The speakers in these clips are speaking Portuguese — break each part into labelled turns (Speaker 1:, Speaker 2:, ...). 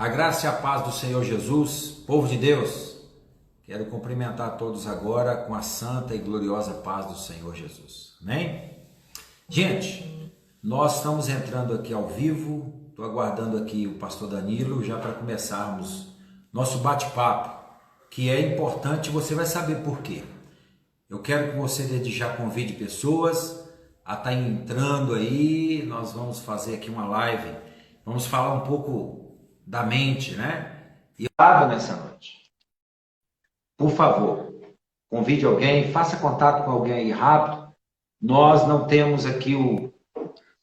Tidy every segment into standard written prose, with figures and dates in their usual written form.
Speaker 1: A graça e a paz do Senhor Jesus, povo de Deus, quero cumprimentar todos agora com a santa e gloriosa paz do Senhor Jesus. Amém? Gente, nós estamos entrando aqui ao vivo, estou aguardando aqui o pastor Danilo já para começarmos nosso bate-papo, que é importante, você vai saber por quê. Eu quero que você desde já convide pessoas a estar entrando aí, nós vamos fazer aqui uma live, vamos falar um pouco da mente, né? E nessa noite. Por favor, convide alguém, faça contato com alguém aí rápido. Nós não temos aqui o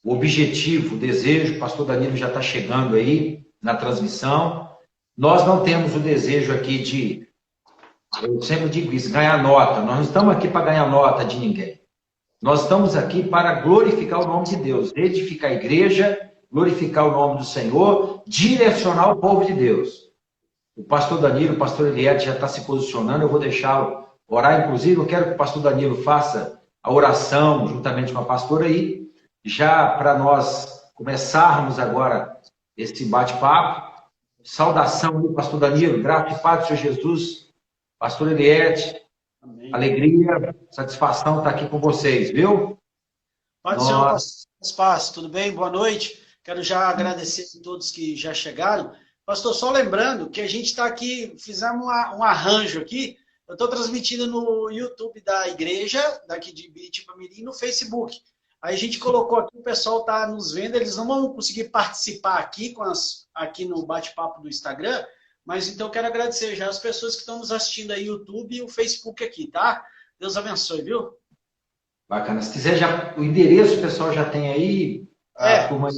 Speaker 1: objetivo, o desejo, o pastor Danilo já está chegando aí na transmissão. Nós não temos o desejo aqui de, eu sempre digo isso, ganhar nota. Nós não estamos aqui para ganhar nota de ninguém. Nós estamos aqui para glorificar o nome de Deus, edificar a igreja, glorificar o nome do Senhor, direcionar o povo de Deus. O pastor Danilo, o pastor Eliette já está se posicionando, eu vou deixá-lo orar. Inclusive, eu quero que o pastor Danilo faça a oração juntamente com a pastora aí, já para nós começarmos agora esse bate-papo. Saudação do pastor Danilo, graça e paz do Senhor Jesus, pastor Eliette, amém. Alegria, satisfação estar aqui com vocês, viu?
Speaker 2: Pode ser, pastor, tudo bem? Boa noite. Quero já agradecer a todos que já chegaram. Pastor, só lembrando que a gente está aqui, fizemos um arranjo aqui. Eu estou transmitindo no YouTube da igreja, daqui de Biritiba-Mirim, no Facebook. Aí a gente colocou aqui, o pessoal está nos vendo, eles não vão conseguir participar aqui, aqui no bate-papo do Instagram, mas então quero agradecer já as pessoas que estão nos assistindo aí, YouTube e o Facebook aqui, tá? Deus abençoe, viu?
Speaker 1: Bacana. Se quiser, já, o endereço o pessoal já tem aí. A turma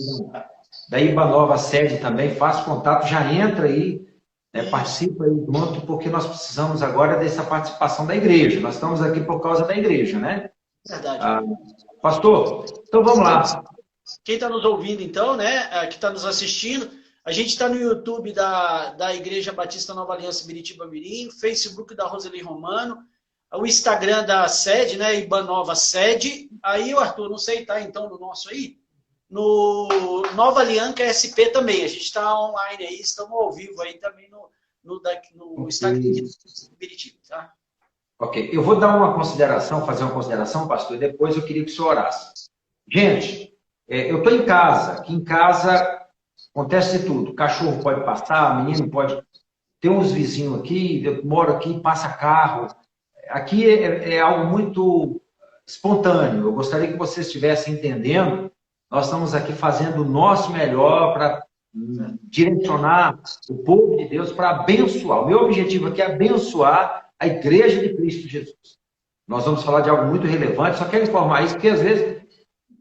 Speaker 1: da IBA Nova Sede também, faz contato, já entra aí, né, participa aí junto, porque nós precisamos agora dessa participação da igreja. Nós estamos aqui por causa da igreja, né?
Speaker 2: Verdade.
Speaker 1: Pastor, então vamos lá.
Speaker 2: Quem está nos ouvindo, então, né, que está nos assistindo, a gente está no YouTube da Igreja Batista Nova Aliança Biritiba-Mirim, Facebook da Roseli Romano, o Instagram da sede, né, IBA Nova Sede. Aí, Arthur, não sei, tá então no nosso aí? No Nova Aliança SP também. A gente está online aí, estamos ao vivo aí também no Instagram de Biritiba, tá?
Speaker 1: Ok, eu vou dar uma consideração, fazer uma consideração, pastor, e depois eu queria que o senhor orasse. Gente, eu estou em casa. Aqui em casa acontece de tudo. O cachorro pode passar, o menino pode... Tem uns vizinhos aqui, eu moro aqui, passa carro. Aqui é algo muito espontâneo. Eu gostaria que vocês estivessem entendendo. Nós estamos aqui fazendo o nosso melhor para direcionar o povo de Deus para abençoar. O meu objetivo aqui é abençoar a igreja de Cristo Jesus. Nós vamos falar de algo muito relevante, só quero informar isso, porque às vezes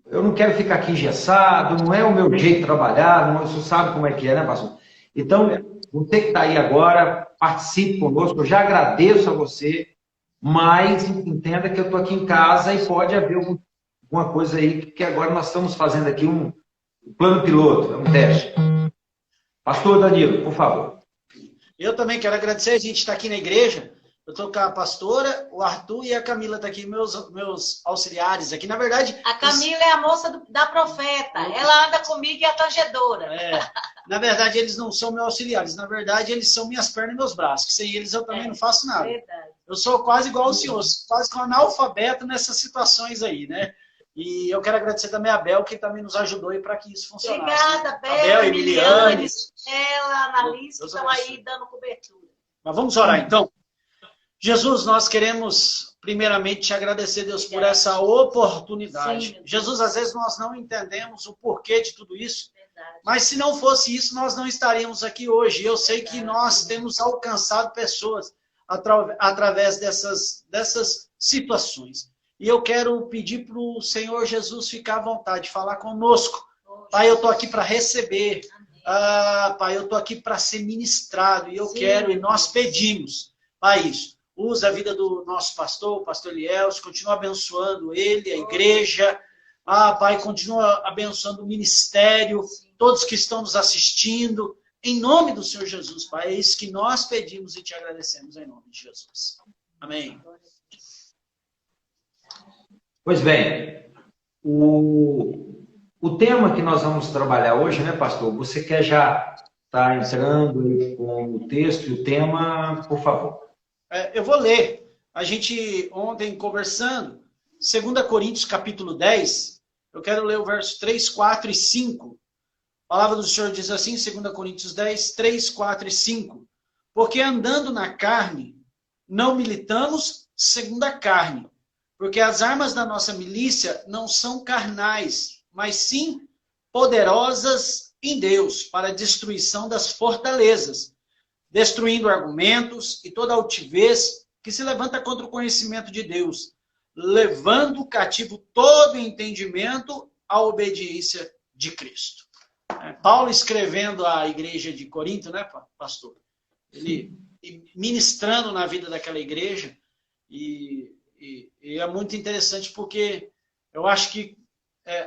Speaker 1: eu não quero ficar aqui engessado, não é o meu jeito de trabalhar, você sabe como é que é, né, pastor? Então, você que está aí agora, participe conosco, eu já agradeço a você, mas entenda que eu estou aqui em casa e pode haver alguma coisa aí, que agora nós estamos fazendo aqui um plano piloto, um teste. Pastor Danilo, por favor.
Speaker 2: Eu também quero agradecer, a gente está aqui na igreja, eu estou com a pastora, o Arthur e a Camila está aqui, meus auxiliares aqui. Na verdade...
Speaker 3: A Camila é a moça da profeta, ela anda comigo e é a tangedora.
Speaker 2: Na verdade, eles não são meus auxiliares, na verdade, eles são minhas pernas e meus braços, sem eles eu também não faço nada.
Speaker 3: Verdade.
Speaker 2: Eu sou quase igual ao senhor, quase que um analfabeto nessas situações aí, né? E eu quero agradecer também a Bel, que também nos ajudou aí para que isso funcionasse.
Speaker 3: Obrigada,
Speaker 2: Bel, Emiliane,
Speaker 3: ela, Annalise, que estão aí dando cobertura.
Speaker 2: Mas vamos orar, então. Jesus, nós queremos primeiramente te agradecer, Deus, por essa oportunidade. Sim, Jesus, às vezes nós não entendemos o porquê de tudo isso, mas se não fosse isso, nós não estaríamos aqui hoje. Eu sei que nós temos alcançado pessoas através dessas situações. E eu quero pedir para o Senhor Jesus ficar à vontade, falar conosco. Pai, eu estou aqui para receber. Pai, eu estou aqui para ser ministrado. E eu quero, e nós pedimos, Pai, isso. Usa a vida do nosso pastor, o pastor Elielso, continua abençoando ele, a igreja. Pai, continua abençoando o ministério, todos que estão nos assistindo. Em nome do Senhor Jesus, Pai, é isso que nós pedimos e te agradecemos em nome de Jesus. Amém.
Speaker 1: Pois bem, o tema que nós vamos trabalhar hoje, né, pastor? Você quer já está entrando aí com o texto e o tema, por favor.
Speaker 2: Eu vou ler. A gente, ontem, conversando, 2 Coríntios, capítulo 10, eu quero ler o verso 3, 4 e 5. A palavra do Senhor diz assim, 2 Coríntios 10, 3, 4 e 5. Porque andando na carne, não militamos segundo a carne. Porque as armas da nossa milícia não são carnais, mas sim poderosas em Deus para a destruição das fortalezas, destruindo argumentos e toda altivez que se levanta contra o conhecimento de Deus, levando cativo todo entendimento à obediência de Cristo. Paulo escrevendo à igreja de Corinto, né, pastor? Ele ministrando na vida daquela igreja, e é muito interessante porque eu acho que,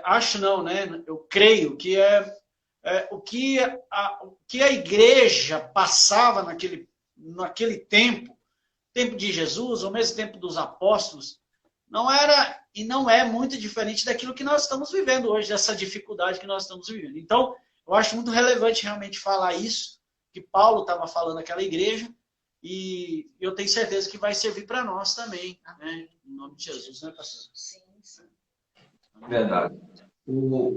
Speaker 2: acho não, né? Eu creio que o que a igreja passava naquele tempo de Jesus, ao mesmo tempo dos apóstolos, não era e não é muito diferente daquilo que nós estamos vivendo hoje, dessa dificuldade que nós estamos vivendo. Então, eu acho muito relevante realmente falar isso, que Paulo estava falando naquela igreja, e eu tenho certeza que vai servir para nós também, né? Em nome de Jesus, né, pastor?
Speaker 3: Sim, sim.
Speaker 1: Verdade.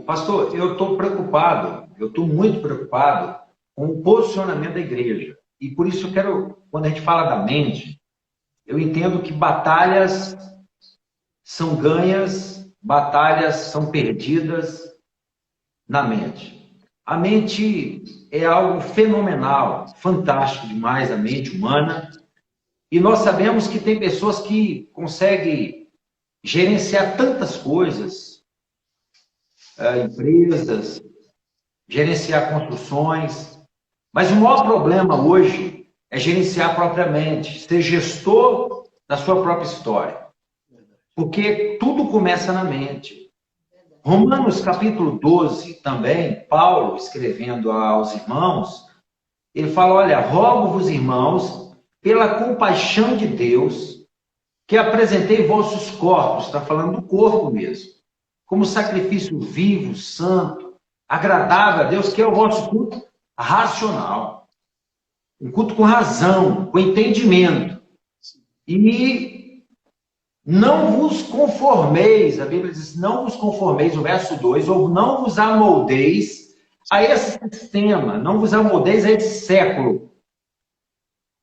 Speaker 1: Pastor, eu estou muito preocupado com o posicionamento da igreja. E por isso eu quero, quando a gente fala da mente, eu entendo que batalhas são ganhas, batalhas são perdidas na mente. A mente é algo fenomenal, fantástico demais, a mente humana. E nós sabemos que tem pessoas que conseguem gerenciar tantas coisas, empresas, gerenciar construções. Mas o maior problema hoje é gerenciar a própria mente, ser gestor da sua própria história. Porque tudo começa na mente. Romanos capítulo 12 também, Paulo escrevendo aos irmãos, ele fala, olha, rogo-vos, irmãos, pela compaixão de Deus, que apresentei vossos corpos, está falando do corpo mesmo, como sacrifício vivo, santo, agradável a Deus, que é o vosso culto racional. Um culto com razão, com entendimento. E não vos conformeis, a Bíblia diz, não vos conformeis, o verso 2, ou não vos amoldeis a esse sistema, não vos amoldeis a esse século,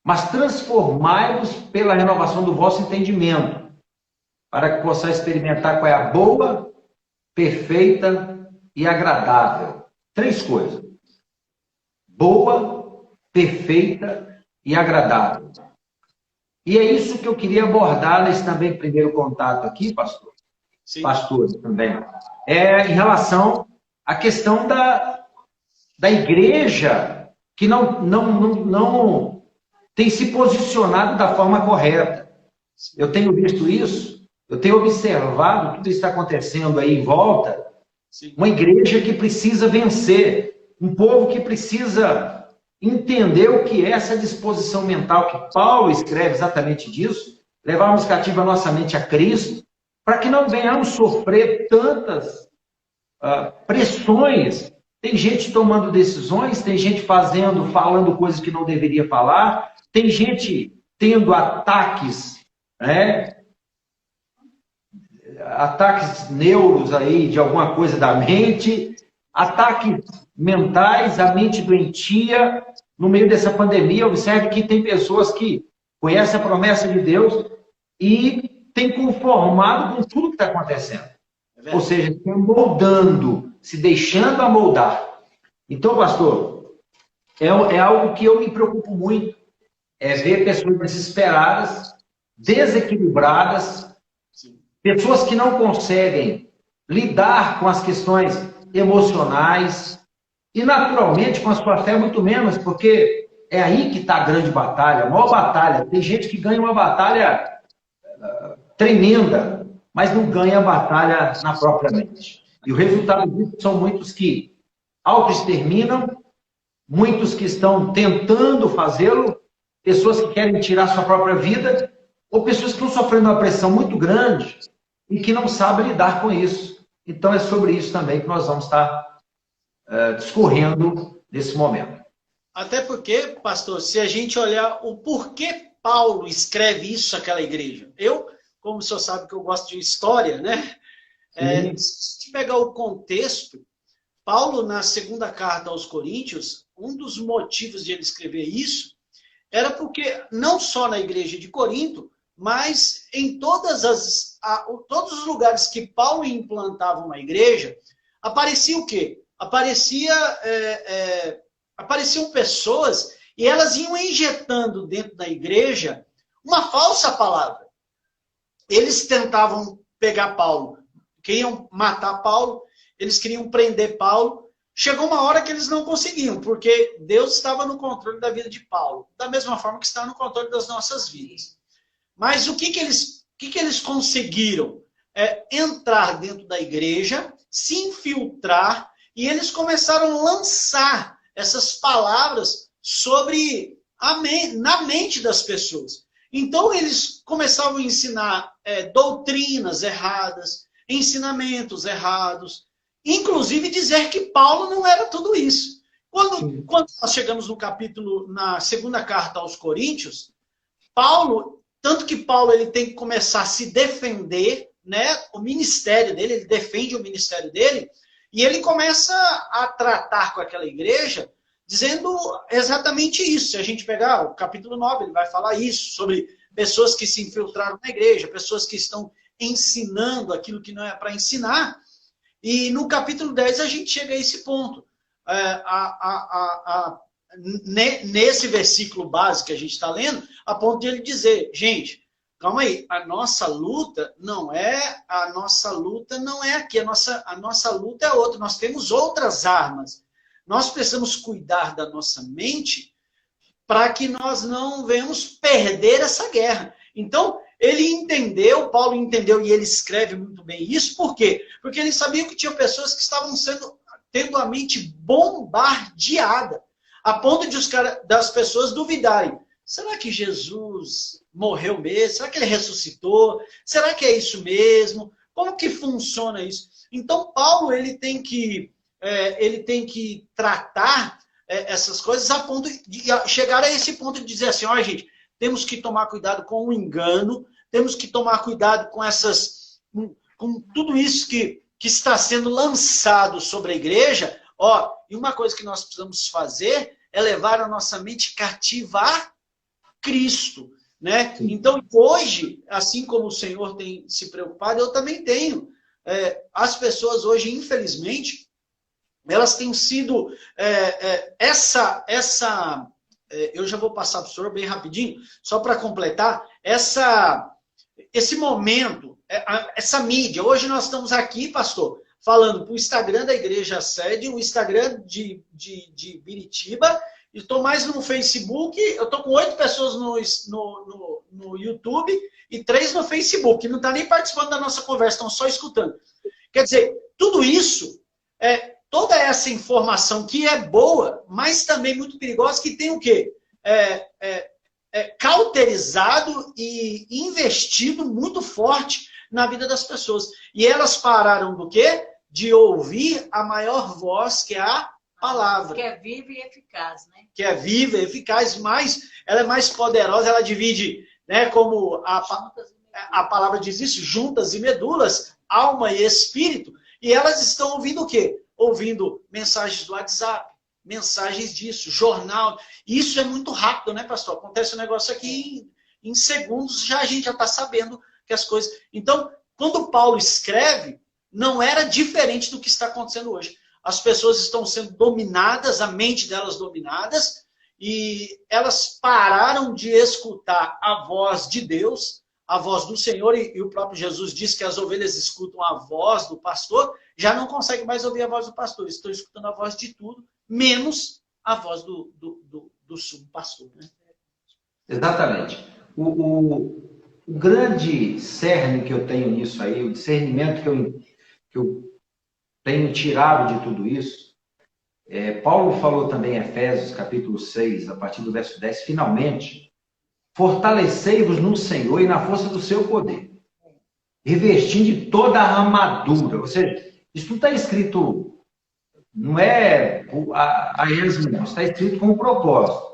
Speaker 1: mas transformai-vos pela renovação do vosso entendimento, para que possais experimentar qual é a boa, perfeita e agradável. 3 coisas. Boa, perfeita e agradável. E é isso que eu queria abordar nesse também primeiro contato aqui, pastor. Sim. Pastor também. Em relação à questão da igreja que não tem se posicionado da forma correta. Eu tenho visto isso, eu tenho observado tudo isso está acontecendo aí em volta. Sim. Uma igreja que precisa vencer, um povo que precisa entender o que é essa disposição mental que Paulo escreve exatamente disso, levarmos cativa a nossa mente a Cristo, para que não venhamos sofrer tantas pressões. Tem gente tomando decisões, tem gente falando coisas que não deveria falar, tem gente tendo ataques, né? Ataques neuros aí de alguma coisa da mente, ataques mentais, a mente doentia. No meio dessa pandemia, observe que tem pessoas que conhecem a promessa de Deus e têm conformado com tudo que está acontecendo. Ou seja, se amoldando, se deixando amoldar. Então, pastor, é algo que eu me preocupo muito, é ver pessoas desesperadas, desequilibradas, pessoas que não conseguem lidar com as questões emocionais e, naturalmente, com a sua fé muito menos, porque é aí que está a grande batalha, a maior batalha. Tem gente que ganha uma batalha tremenda, mas não ganha a batalha na própria mente. E o resultado disso são muitos que autoexterminam, muitos que estão tentando fazê-lo, pessoas que querem tirar sua própria vida, ou pessoas que estão sofrendo uma pressão muito grande e que não sabem lidar com isso. Então é sobre isso também que nós vamos estar discorrendo nesse momento.
Speaker 2: Até porque, pastor, se a gente olhar o porquê Paulo escreve isso àquela igreja. Eu, como o senhor sabe que eu gosto de história, né? Se a gente pegar o contexto, Paulo, na segunda carta aos Coríntios, um dos motivos de ele escrever isso era porque, não só na igreja de Corinto, mas em todos os lugares que Paulo implantava uma igreja, aparecia o quê? Apareciam pessoas e elas iam injetando dentro da igreja uma falsa palavra. Eles tentavam pegar Paulo, queriam matar Paulo, eles queriam prender Paulo. Chegou uma hora que eles não conseguiam, porque Deus estava no controle da vida de Paulo, da mesma forma que está no controle das nossas vidas. Mas o que eles conseguiram? Entrar dentro da igreja, se infiltrar, e eles começaram a lançar essas palavras na mente das pessoas. Então eles começavam a ensinar doutrinas erradas, ensinamentos errados, inclusive dizer que Paulo não era tudo isso. Quando nós chegamos no capítulo, na segunda carta aos Coríntios, tanto que Paulo ele tem que começar a se defender, né, o ministério dele, ele defende o ministério dele, e ele começa a tratar com aquela igreja, dizendo exatamente isso. Se a gente pegar o capítulo 9, ele vai falar isso, sobre pessoas que se infiltraram na igreja, pessoas que estão ensinando aquilo que não é para ensinar. E no capítulo 10 a gente chega a esse ponto. Nesse versículo básico que a gente está lendo, a ponto de ele dizer, gente, calma aí, a nossa luta não é aqui, a nossa luta é outra, nós temos outras armas. Nós precisamos cuidar da nossa mente para que nós não venhamos perder essa guerra. Então, Paulo entendeu, e ele escreve muito bem isso, por quê? Porque ele sabia que tinha pessoas que estavam tendo a mente bombardeada, a ponto das pessoas duvidarem. Será que Jesus morreu mesmo? Será que ele ressuscitou? Será que é isso mesmo? Como que funciona isso? Então, Paulo ele tem que tratar essas coisas a ponto de chegar a esse ponto de dizer assim, olha, gente, temos que tomar cuidado com o engano, temos que tomar cuidado com tudo isso que está sendo lançado sobre a igreja. E uma coisa que nós precisamos fazer é levar a nossa mente cativa a Cristo, né? Então, hoje, assim como o Senhor tem se preocupado, eu também tenho. As pessoas hoje, infelizmente, elas têm sido eu já vou passar para o senhor bem rapidinho, só para completar, esse momento, essa mídia. Hoje nós estamos aqui, pastor, falando para o Instagram da Igreja Sede, o Instagram de Biritiba, e estou mais no Facebook, eu estou com 8 pessoas no YouTube e 3 no Facebook, que não está nem participando da nossa conversa, estão só escutando. Quer dizer, tudo isso, toda essa informação que é boa, mas também muito perigosa, que tem o quê? Cauterizado e investido muito forte na vida das pessoas. E elas pararam do quê? De ouvir a maior voz, que é a palavra.
Speaker 3: Que é viva e eficaz, né?
Speaker 2: Que é viva e eficaz, mas ela é mais poderosa, ela divide, né, como a palavra diz isso, juntas e medulas, alma e espírito, e elas estão ouvindo o quê? Ouvindo mensagens do WhatsApp, mensagens disso, jornal. Isso é muito rápido, né, pastor? Acontece um negócio aqui em segundos, a gente já está sabendo que as coisas... Então, quando Paulo escreve, não era diferente do que está acontecendo hoje. As pessoas estão sendo dominadas, a mente delas dominadas, e elas pararam de escutar a voz de Deus, a voz do Senhor, e o próprio Jesus diz que as ovelhas escutam a voz do pastor, já não conseguem mais ouvir a voz do pastor, estão escutando a voz de tudo, menos a voz do subpastor. Né?
Speaker 1: Exatamente. O grande cerne que eu tenho nisso aí, o discernimento que eu tenho tirado de tudo isso, Paulo falou também em Efésios, capítulo 6, a partir do verso 10, finalmente, fortalecei-vos no Senhor e na força do seu poder, revestindo de toda a armadura. Ou seja, isso tudo está escrito não é a esmo, não. Está escrito com um propósito.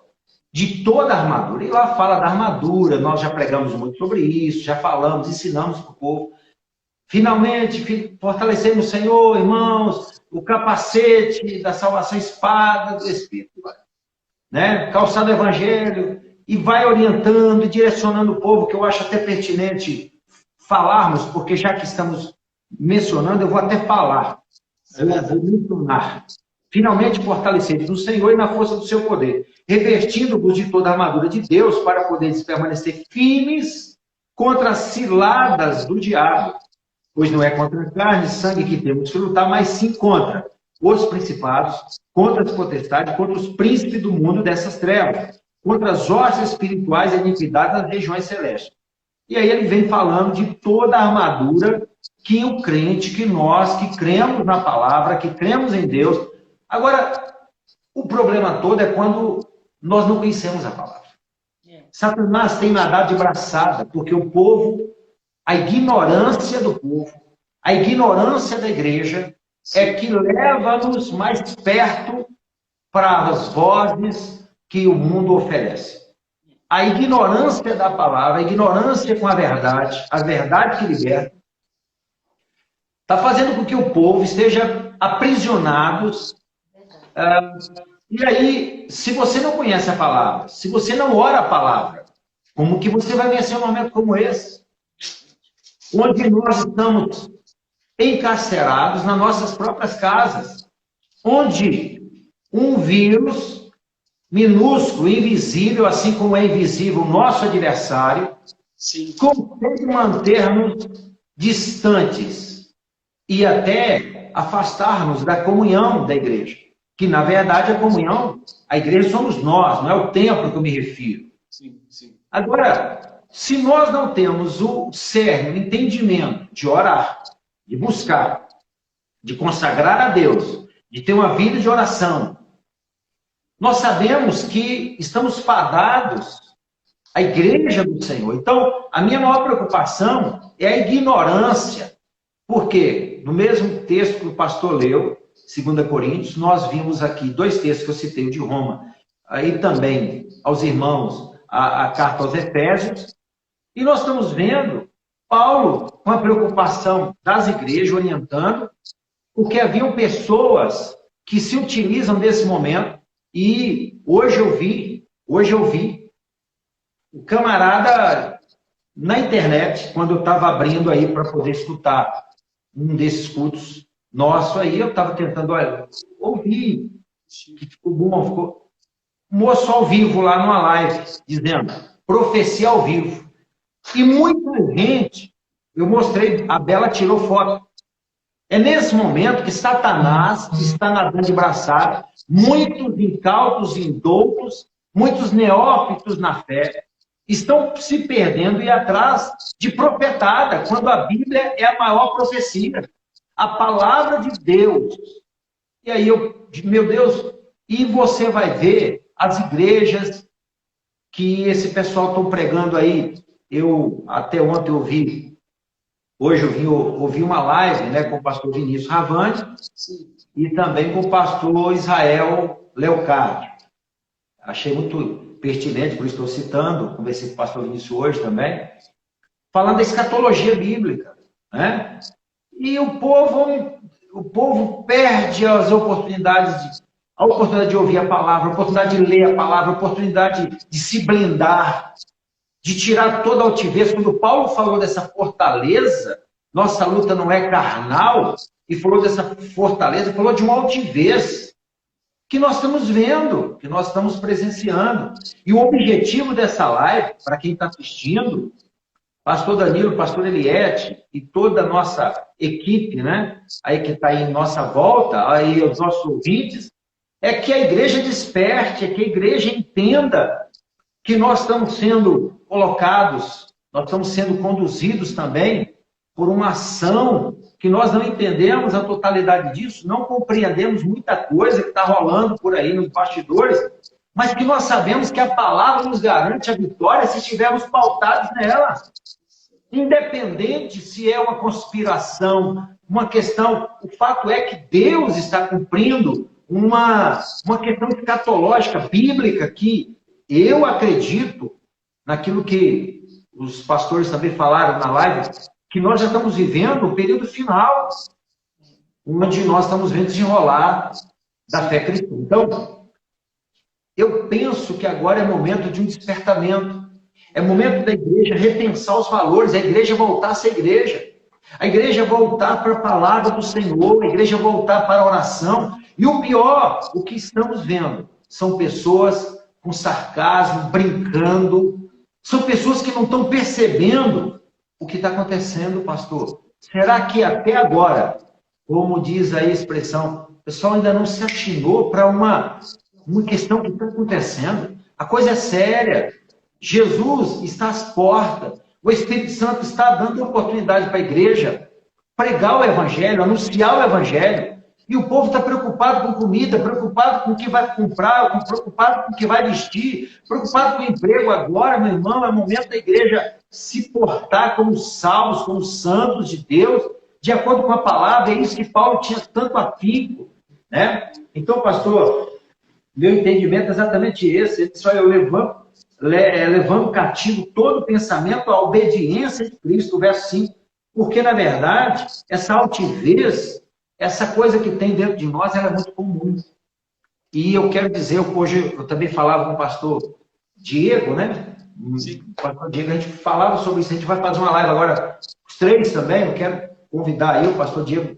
Speaker 1: De toda a armadura. E lá fala da armadura, nós já pregamos muito sobre isso, já falamos, ensinamos para o povo. Finalmente, fortalecemos no Senhor, irmãos, o capacete da salvação, espada do Espírito, né? Calçado do Evangelho, e vai orientando e direcionando o povo, que eu acho até pertinente falarmos, porque já que estamos mencionando, eu vou até falar. Vou mencionar. Finalmente fortalecidos no Senhor e na força do seu poder, revestindo-vos de toda a armadura de Deus para poderes permanecer firmes contra as ciladas do diabo. Pois não é contra a carne e sangue que temos que lutar, mas sim contra os principados, contra as potestades, contra os príncipes do mundo dessas trevas, contra as hostes espirituais e iniquidades das regiões celestes. E aí ele vem falando de toda a armadura que o crente, que nós, que cremos na palavra, que cremos em Deus. Agora, o problema todo é quando nós não conhecemos a palavra. Satanás tem nadado de braçada, porque o povo, a ignorância do povo, a ignorância da igreja, é que leva-nos mais perto para as vozes que o mundo oferece. A ignorância da palavra, a ignorância com a verdade que liberta, está fazendo com que o povo esteja aprisionados. E aí, se você não conhece a palavra, se você não ora a palavra, como que você vai vencer um momento como esse? Onde nós estamos encarcerados nas nossas próprias casas, onde um vírus minúsculo, invisível, assim como é invisível o nosso adversário, consegue manter-nos distantes e até afastar-nos da comunhão da igreja. Que, na verdade, a comunhão, a igreja somos nós, não é o templo que eu me refiro. Agora, se nós não temos o cerne, o entendimento de orar, de buscar, de consagrar a Deus, de ter uma vida de oração, nós sabemos que estamos fadados à igreja do Senhor. Então, a minha maior preocupação é a ignorância. Por quê? No mesmo texto que o pastor leu, 2 Coríntios, nós vimos aqui 2 textos que eu citei, o de Roma, aí também aos irmãos, a carta aos Efésios, e nós estamos vendo Paulo com a preocupação das igrejas, orientando, porque haviam pessoas que se utilizam desse momento. E hoje eu vi o camarada na internet, quando eu estava abrindo aí para poder escutar um desses cultos nosso aí, eu estava tentando ouvir, que ficou bom, ficou moço ao vivo lá numa live, dizendo, profecia ao vivo. E muita gente, eu mostrei, a Bela tirou foto. É nesse momento que Satanás está nadando de braçada, muitos incautos e indoutos, muitos neófitos na fé, estão se perdendo e atrás de profetada, quando a Bíblia é a maior profecia, a palavra de Deus. E aí meu Deus, e você vai ver as igrejas que esse pessoal estão pregando aí. Até ontem eu vi. Hoje eu ouvi uma live, né, com o pastor Vinícius Ravante e também com o pastor Israel Leocádio. Achei muito pertinente, por isso estou citando, conversei com o pastor Vinícius hoje também, falando da escatologia bíblica, né? E o povo perde as oportunidades, a oportunidade de ouvir a palavra, a oportunidade de ler a palavra, a oportunidade de se blindar, de tirar toda a altivez. Quando Paulo falou dessa fortaleza, nossa luta não é carnal, e falou dessa fortaleza, falou de uma altivez que nós estamos vendo, que nós estamos presenciando. E o objetivo dessa live, para quem está assistindo, pastor Danilo, pastor Eliette e toda a nossa equipe, né, aí que está aí em nossa volta, aí os nossos ouvintes, é que a igreja desperte, é que a igreja entenda que nós estamos sendo colocados, nós estamos sendo conduzidos também por uma ação que nós não entendemos a totalidade disso, não compreendemos muita coisa que está rolando por aí nos bastidores, mas que nós sabemos que a palavra nos garante a vitória se estivermos pautados nela. Independente se é uma conspiração uma questão. O fato é que Deus está cumprindo uma questão escatológica, bíblica, que eu acredito naquilo que os pastores também falaram na live, que nós já estamos vivendo o período final, onde nós estamos vendo desenrolar da fé cristã. Então, eu penso que agora é momento de um despertamento. É momento da igreja repensar os valores, a igreja voltar a ser igreja. A igreja voltar para a palavra do Senhor, a igreja voltar para a oração. E o pior, o que estamos vendo, são pessoas com sarcasmo, brincando. São pessoas que não estão percebendo o que está acontecendo, pastor. Será que até agora, como diz aí a expressão, o pessoal ainda não se atinou para uma questão que está acontecendo? A coisa é séria. Jesus está às portas. O Espírito Santo está dando oportunidade para a igreja pregar o Evangelho, anunciar o Evangelho. E o povo está preocupado com comida, preocupado com o que vai comprar, preocupado com o que vai vestir, preocupado com o emprego. Agora, meu irmão, é momento da igreja se portar como salvos, como santos de Deus, de acordo com a palavra. É isso que Paulo tinha tanto afinco, né? Então, pastor, meu entendimento é exatamente esse. Ele só eu levando cativo todo pensamento à obediência de Cristo, verso 5. Porque, na verdade, essa altivez, essa coisa que tem dentro de nós, ela é muito comum. E eu quero dizer, hoje eu também falava com o pastor Diego, né? Sim. O pastor Diego, a gente falava sobre isso, a gente vai fazer uma live agora, os três também, eu quero convidar aí o pastor Diego,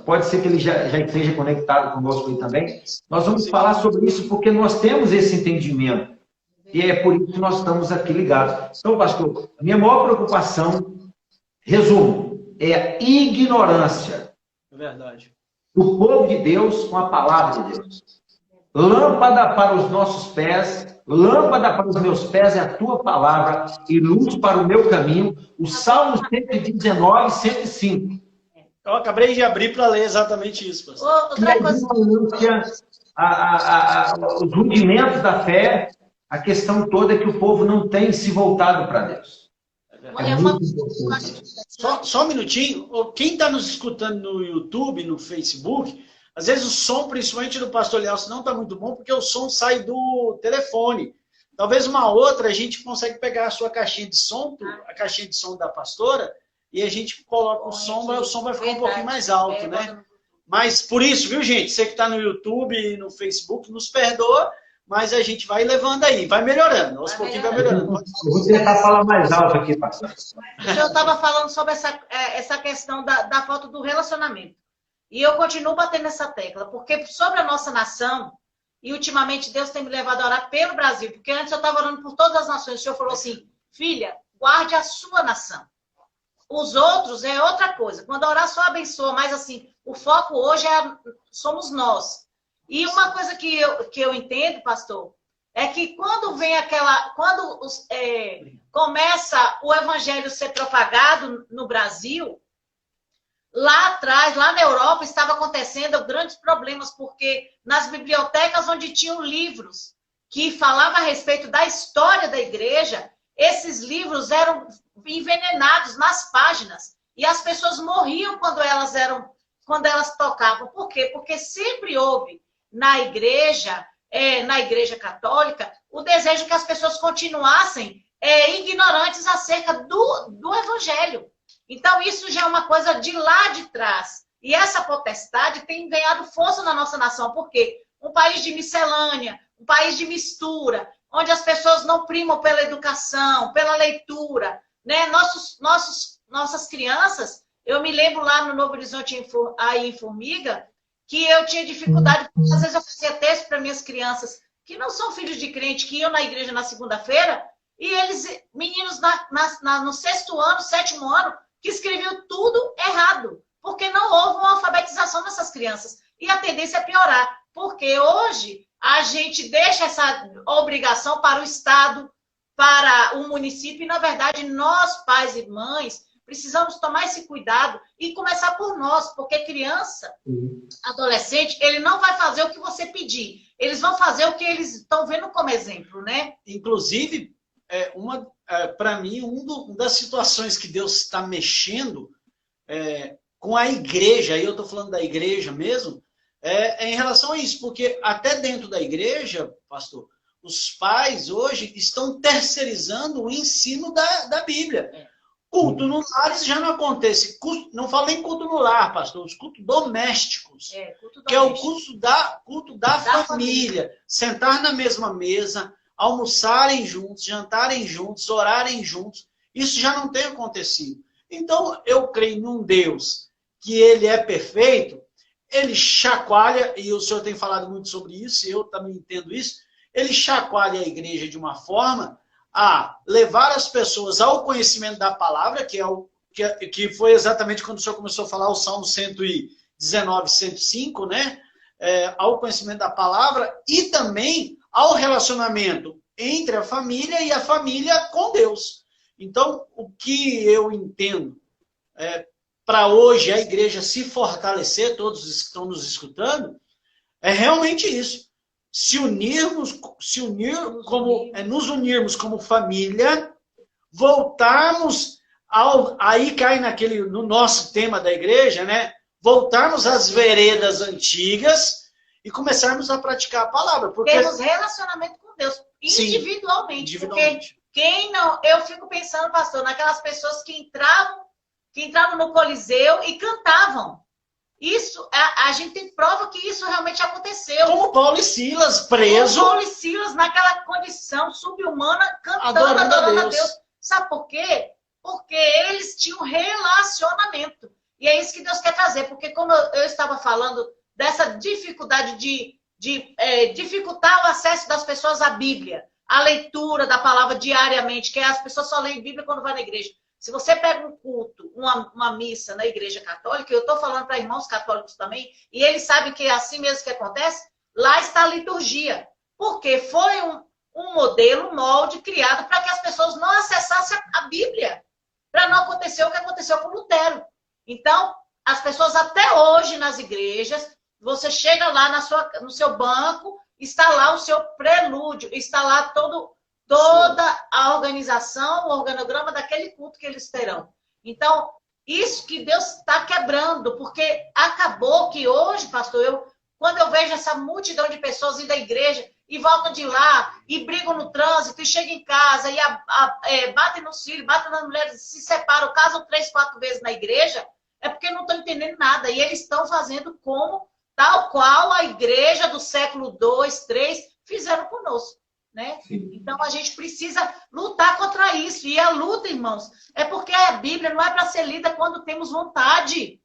Speaker 1: pode ser que ele já esteja conectado conosco aí também. Nós vamos falar sobre isso porque nós temos esse entendimento. E é por isso que nós estamos aqui ligados. Então, pastor, a minha maior preocupação, resumo, é a ignorância do povo de Deus com a palavra de Deus. Lâmpada para os nossos pés, lâmpada para os meus pés é a tua palavra e luz para o meu caminho. O Salmo 119, 105.
Speaker 2: Eu acabei de abrir para ler exatamente isso, pastor.
Speaker 1: Os rudimentos da fé, a questão toda é que o povo não tem se voltado para Deus.
Speaker 2: Só um minutinho. Quem está nos escutando no YouTube, no Facebook, às vezes o som, principalmente do pastor Lealcio, não está muito bom, porque o som sai do telefone. Talvez uma outra, a gente consegue pegar a sua caixinha de som, a caixinha de som da pastora, e a gente coloca o som vai ficar um pouquinho mais alto, né? Mas por isso, viu, gente? Você que está no YouTube e no Facebook, nos perdoa, mas a gente vai levando aí, vai melhorando. Aos pouquinhos vai melhorando.
Speaker 1: Eu vou tentar falar mais alto aqui, pastor.
Speaker 3: Eu estava falando sobre essa questão da falta do relacionamento. E eu continuo batendo nessa tecla, porque sobre a nossa nação, e ultimamente Deus tem me levado a orar pelo Brasil, porque antes eu estava orando por todas as nações. O Senhor falou assim, filha, guarde a sua nação. Os outros é outra coisa. Quando orar só abençoa, mas assim, o foco hoje somos nós. E uma coisa que eu entendo, pastor, é que quando vem começa o evangelho ser propagado no Brasil, lá atrás, lá na Europa, estava acontecendo grandes problemas, porque nas bibliotecas onde tinham livros que falavam a respeito da história da igreja, esses livros eram envenenados nas páginas e as pessoas morriam quando elas tocavam. Por quê? Porque sempre houve na igreja católica, o desejo que as pessoas continuassem ignorantes acerca do evangelho. Então, isso já é uma coisa de lá de trás. E essa potestade tem ganhado força na nossa nação. Por quê? Um país de miscelânea, um país de mistura, onde as pessoas não primam pela educação, pela leitura, né? Nossas crianças, eu me lembro lá no Novo Horizonte, aí em Formiga, que eu tinha dificuldade, às vezes eu fazia texto para minhas crianças, que não são filhos de crente, que iam na igreja na segunda-feira, e eles, meninos no 6º ano, 7º ano, que escreviam tudo errado, porque não houve uma alfabetização dessas crianças. E a tendência é piorar, porque hoje a gente deixa essa obrigação para o Estado, para o município, e, na verdade, nós, pais e mães, precisamos tomar esse cuidado e começar por nós, porque criança, adolescente, ele não vai fazer o que você pedir, eles vão fazer o que eles estão vendo como exemplo, né?
Speaker 2: Inclusive, para mim, uma das situações que Deus está mexendo com a igreja, aí eu estou falando da igreja mesmo, em relação a isso, porque até dentro da igreja, pastor, os pais hoje estão terceirizando o ensino da Bíblia. Culto no lar já não acontece. Não falo nem culto no lar, pastor, os cultos domésticos.
Speaker 3: Culto
Speaker 2: que
Speaker 3: doméstico.
Speaker 2: é o culto da família. Sentar na mesma mesa, almoçarem juntos, jantarem juntos, orarem juntos. Isso já não tem acontecido. Então, eu creio num Deus que ele é perfeito, ele chacoalha, e o senhor tem falado muito sobre isso, e eu também entendo isso, ele chacoalha a igreja de uma forma a levar as pessoas ao conhecimento da palavra, que foi exatamente quando o senhor começou a falar o Salmo 119, 105, né? Ao conhecimento da palavra e também ao relacionamento entre a família e a família com Deus. Então, o que eu entendo para hoje a igreja se fortalecer, todos que estão nos escutando, é realmente isso. Nos unirmos como família, voltarmos aí cai no nosso tema da igreja, né? Voltarmos às veredas antigas e começarmos a praticar a palavra. Porque
Speaker 3: temos relacionamento com Deus, individualmente. Porque quem não... Eu fico pensando, pastor, naquelas pessoas que entravam no Coliseu e cantavam. Isso, a gente tem prova que isso realmente aconteceu.
Speaker 2: Como Paulo e Silas, presos.
Speaker 3: Como Paulo e Silas, naquela condição subhumana, cantando, adorando a Deus. Sabe por quê? Porque eles tinham relacionamento. E é isso que Deus quer trazer. Porque como eu estava falando dessa dificuldade de dificultar o acesso das pessoas à Bíblia, a leitura da palavra diariamente, que as pessoas só leem Bíblia quando vai na igreja. Se você pega um culto, uma missa na igreja católica, eu estou falando para irmãos católicos também, e eles sabem que é assim mesmo que acontece, lá está a liturgia. Porque foi um modelo, um molde criado para que as pessoas não acessassem a Bíblia, para não acontecer o que aconteceu com Lutero. Então, as pessoas até hoje nas igrejas, você chega lá no seu banco, está lá o seu prelúdio, está lá toda a organização, o organograma daquele culto que eles terão. Então, isso que Deus está quebrando, porque acabou que hoje, pastor, quando eu vejo essa multidão de pessoas indo à igreja e voltam de lá, e brigam no trânsito, e chegam em casa, e batem nos filhos, batem nas mulheres, se separam, casam 3, 4 vezes na igreja, é porque não estão entendendo nada. E eles estão fazendo tal qual a igreja do século 2, 3 fizeram conosco. Né? Então a gente precisa lutar contra isso. E a luta, irmãos, é porque a Bíblia não é para ser lida quando temos vontade.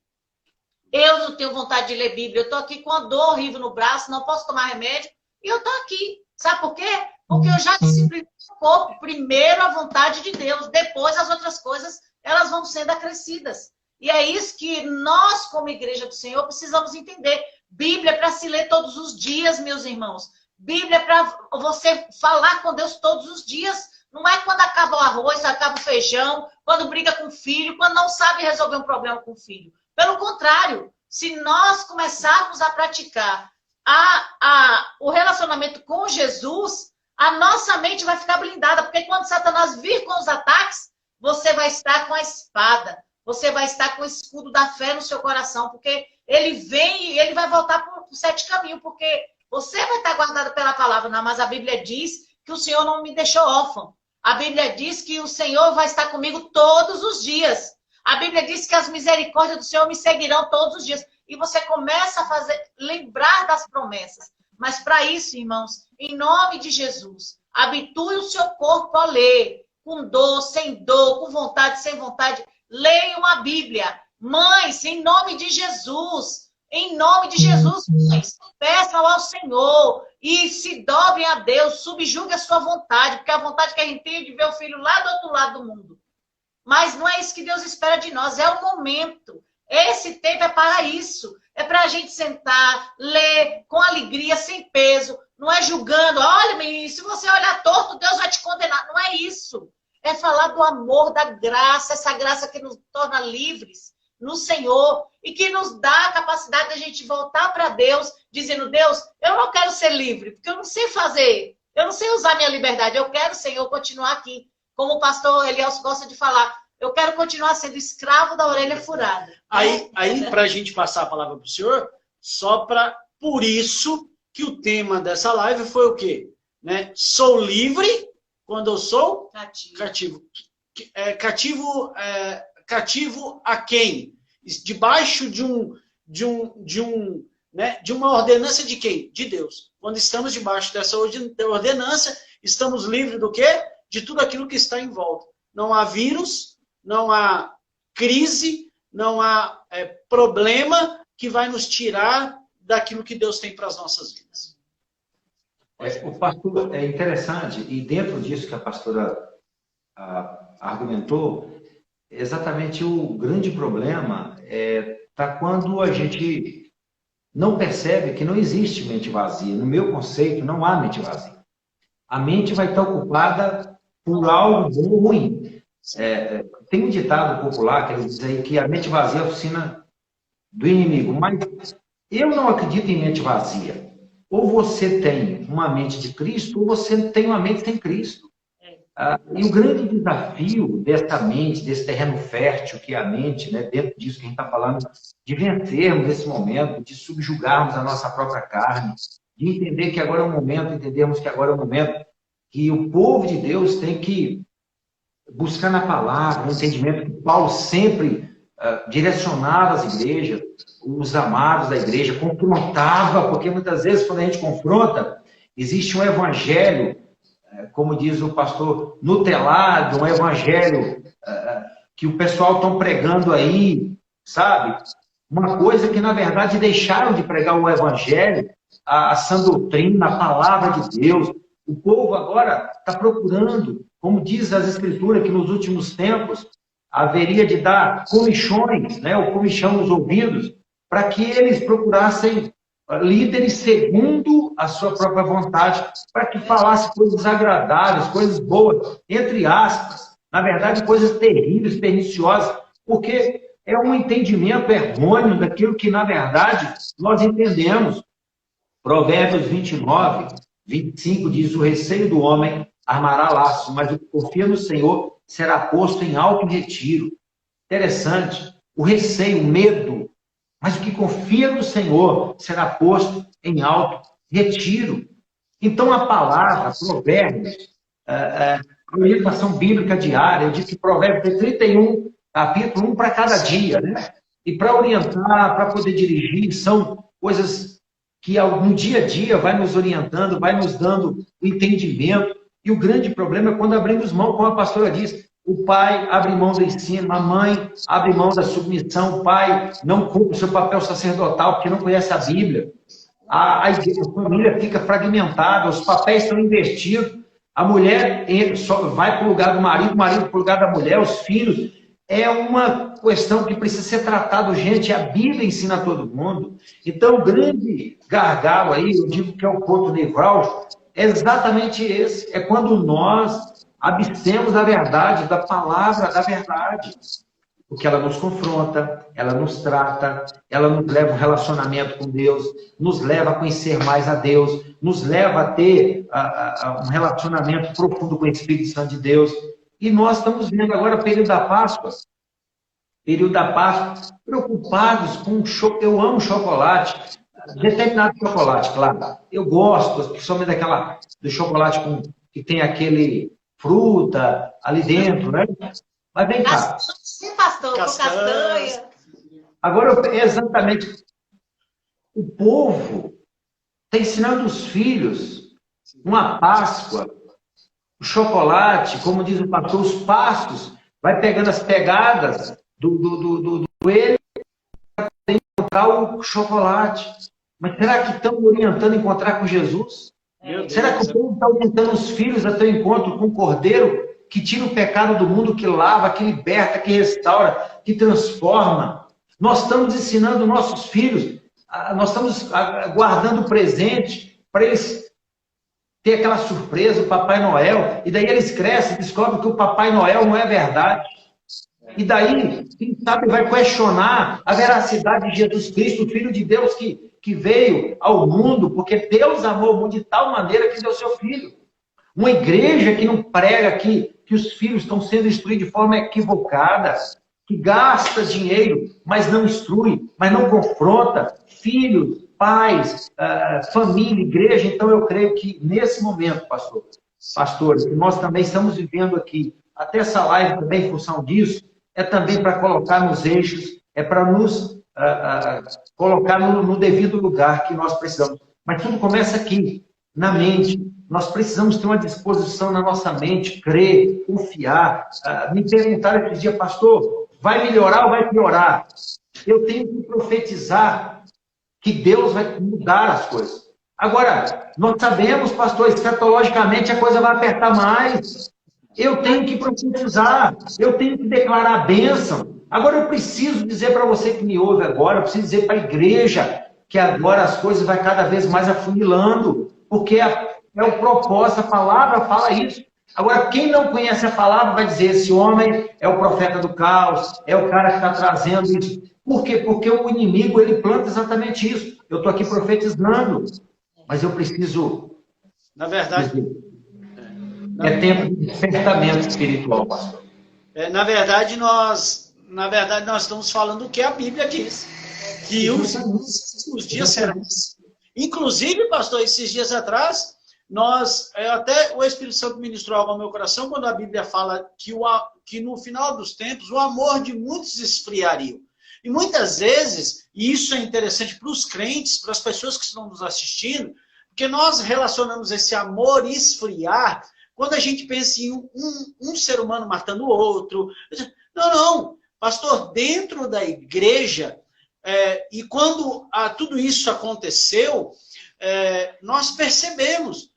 Speaker 3: Eu não tenho vontade de ler Bíblia. Eu estou aqui com uma dor horrível no braço, não posso tomar remédio. E eu estou aqui. Sabe por quê? Porque eu já disciplinei o corpo. Primeiro a vontade de Deus, depois as outras coisas, elas vão sendo acrescidas. E é isso que nós, como igreja do Senhor, precisamos entender. Bíblia é para se ler todos os dias, meus irmãos. Bíblia é para você falar com Deus todos os dias. Não é quando acaba o arroz, acaba o feijão, quando briga com o filho, quando não sabe resolver um problema com o filho. Pelo contrário, se nós começarmos a praticar o relacionamento com Jesus, a nossa mente vai ficar blindada. Porque quando Satanás vir com os ataques, você vai estar com a espada. Você vai estar com o escudo da fé no seu coração. Porque ele vem e ele vai voltar para o 7 caminho. Porque você vai estar guardado pela palavra, não, mas a Bíblia diz que o Senhor não me deixou órfão. A Bíblia diz que o Senhor vai estar comigo todos os dias. A Bíblia diz que as misericórdias do Senhor me seguirão todos os dias. E você começa a lembrar das promessas. Mas para isso, irmãos, em nome de Jesus, habitue o seu corpo a ler. Com dor, sem dor, com vontade, sem vontade. Leiam a Bíblia. Mães, em nome de Jesus... Em nome de Jesus, peçam ao Senhor e se dobrem a Deus, subjuguem a sua vontade, porque a vontade que a gente tem é de ver o filho lá do outro lado do mundo. Mas não é isso que Deus espera de nós, é o momento. Esse tempo é para isso. É para a gente sentar, ler com alegria, sem peso, não é julgando. Olha, menino, se você olhar torto, Deus vai te condenar. Não é isso. É falar do amor, da graça, essa graça que nos torna livres no Senhor e que nos dá a capacidade de a gente voltar para Deus, dizendo, Deus, eu não quero ser livre, porque eu não sei fazer, eu não sei usar minha liberdade, eu quero, Senhor, continuar aqui. Como o pastor Elielso gosta de falar, Eu quero continuar sendo escravo da orelha furada.
Speaker 2: Aí para a gente passar a palavra para o senhor, por isso que o tema dessa live foi o quê? Né? Sou livre quando eu sou cativo. Cativo a quem? Debaixo de uma ordenança de quem? De Deus. Quando estamos debaixo dessa ordenança, estamos livres do quê? De tudo aquilo que está em volta. Não há vírus, não há crise, não há problema que vai nos tirar daquilo que Deus tem para as nossas vidas.
Speaker 1: O pastor, é interessante, e dentro disso que a pastora argumentou, exatamente o grande problema está quando a gente não percebe que não existe mente vazia. No meu conceito, não há mente vazia. A mente vai estar ocupada por algo bom ou ruim. Tem um ditado popular que diz aí que a mente vazia é a oficina do inimigo, mas eu não acredito em mente vazia. Ou você tem uma mente de Cristo, ou você tem uma mente sem Cristo. E o grande desafio dessa mente, desse terreno fértil que é a mente, né, dentro disso que a gente está falando, de vencermos esse momento, de subjugarmos a nossa própria carne, de entender que agora é o momento, entendermos que agora é o momento que o povo de Deus tem que buscar na palavra, um entendimento que Paulo sempre direcionava as igrejas, os amados da igreja, confrontava, porque muitas vezes quando a gente confronta, existe um evangelho, como diz o pastor, nutelado, um evangelho que o pessoal está pregando aí, sabe? Uma coisa que, na verdade, deixaram de pregar o evangelho, a sã doutrina, a palavra de Deus. O povo agora está procurando, como diz as Escrituras, que nos últimos tempos haveria de dar comichões, né, o comichão nos ouvidos, para que eles procurassem líderes segundo a sua própria vontade, para que falasse coisas agradáveis, coisas boas, entre aspas, na verdade, coisas terríveis, perniciosas, porque é um entendimento errôneo daquilo que, na verdade, nós entendemos. Provérbios 29, 25 diz: o receio do homem armará laço, mas o que confia no Senhor será posto em alto retiro. Interessante. O receio, o medo, mas o que confia no Senhor será posto em alto retiro. Então, a palavra, Provérbios, a orientação bíblica diária, eu disse que Provérbios tem 31 capítulos, um para cada dia, né? E para orientar, para poder dirigir, são coisas que no dia a dia vai nos orientando, vai nos dando o entendimento. E o grande problema é quando abrimos mão, como a pastora disse, o pai abre mão do ensino, a mãe abre mão da submissão, o pai não cumpre o seu papel sacerdotal porque não conhece a Bíblia. A família fica fragmentada, os papéis estão invertidos, a mulher vai para o lugar do marido, o marido para o lugar da mulher, os filhos. É uma questão que precisa ser tratada urgente. A Bíblia ensina a todo mundo. Então, o grande gargalo aí, eu digo que é o ponto nevrálgico, é exatamente esse. É quando nós abstemos da verdade, da palavra da verdade. Porque ela nos confronta, ela nos trata, ela nos leva a um relacionamento com Deus, nos leva a conhecer mais a Deus, nos leva a ter um relacionamento profundo com o Espírito Santo de Deus. E nós estamos vendo agora o período da Páscoa. Período da Páscoa, preocupados com eu amo chocolate, determinado chocolate, claro. Eu gosto, principalmente do chocolate que tem aquele fruta ali dentro, né? Mas vem cá.
Speaker 3: Sim, pastor, com castanha.
Speaker 1: Agora, exatamente, o povo está ensinando os filhos uma Páscoa, o chocolate, como diz o pastor, os passos, vai pegando as pegadas do coelho para encontrar o chocolate. Mas será que estão orientando a encontrar com Jesus? Será que o povo está orientando os filhos a ter um encontro com o Cordeiro que tira o pecado do mundo, que lava, que liberta, que restaura, que transforma? Nós estamos ensinando nossos filhos, nós estamos guardando presente para eles ter aquela surpresa, o Papai Noel, e daí eles crescem e descobrem que o Papai Noel não é verdade. E daí, quem sabe, vai questionar a veracidade de Jesus Cristo, o Filho de Deus que veio ao mundo, porque Deus amou o mundo de tal maneira que deu seu Filho. Uma igreja que não prega que que os filhos estão sendo instruídos de forma equivocada, que gasta dinheiro, mas não instrui, mas não confronta filhos, pais, família, igreja. Então, eu creio que nesse momento, pastores, que nós também estamos vivendo aqui, até essa live também, em função disso, é também para colocar nos eixos, é para nos colocar no devido lugar que nós precisamos. Mas tudo começa aqui, na mente. Nós precisamos ter uma disposição na nossa mente, crer, confiar. Me perguntaram esse dia, pastor, vai melhorar ou vai piorar? Eu tenho que profetizar que Deus vai mudar as coisas. Agora, nós sabemos, pastor, escatologicamente a coisa vai apertar mais. Eu tenho que profetizar, eu tenho que declarar a bênção. Agora, eu preciso dizer para você que me ouve agora, eu preciso dizer para a igreja que agora as coisas vai cada vez mais afunilando, porque é o propósito, a palavra fala isso. Agora, quem não conhece a palavra vai dizer, esse homem é o profeta do caos, é o cara que está trazendo isso. Por quê? Porque o inimigo, ele planta exatamente isso. Eu estou aqui profetizando, mas eu preciso...
Speaker 2: Na verdade...
Speaker 1: É tempo de despertamento espiritual, pastor.
Speaker 2: Na verdade, nós estamos falando o que a Bíblia diz. Que os dias serão. Inclusive, pastor, esses dias atrás, até o Espírito Santo ministrou algo ao meu coração quando a Bíblia fala que no final dos tempos o amor de muitos esfriaria. E muitas vezes, e isso é interessante para os crentes, para as pessoas que estão nos assistindo, porque nós relacionamos esse amor esfriar quando a gente pensa em um ser humano matando o outro. Não, pastor, dentro da igreja, e quando tudo isso aconteceu, nós percebemos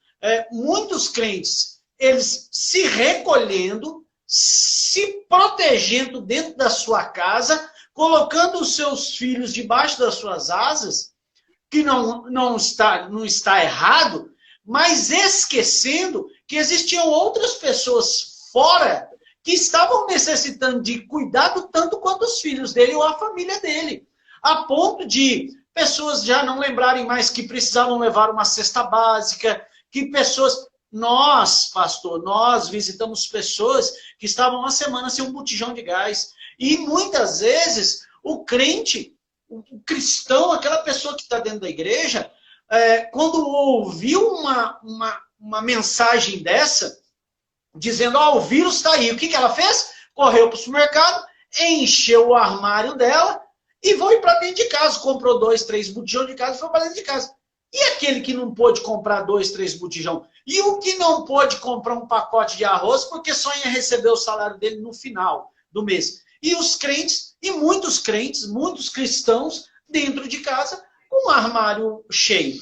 Speaker 2: muitos crentes, eles se recolhendo, se protegendo dentro da sua casa, colocando os seus filhos debaixo das suas asas, que não está errado, mas esquecendo que existiam outras pessoas fora que estavam necessitando de cuidado tanto quanto os filhos dele ou a família dele. A ponto de pessoas já não lembrarem mais que precisavam levar uma cesta básica, que pessoas... Nós, pastor, nós visitamos pessoas que estavam uma semana sem um botijão de gás. E muitas vezes o crente, o cristão, aquela pessoa que está dentro da igreja, quando ouviu uma mensagem dessa, dizendo, o vírus está aí. O que ela fez? Correu para o supermercado, encheu o armário dela e foi para dentro de casa. Comprou 2, 3 botijão de casa e foi para dentro de casa. E aquele que não pôde comprar 2, 3 botijão? E o que não pôde comprar um pacote de arroz porque só ia receber o salário dele no final do mês? E os crentes, e muitos crentes, muitos cristãos dentro de casa com o armário cheio.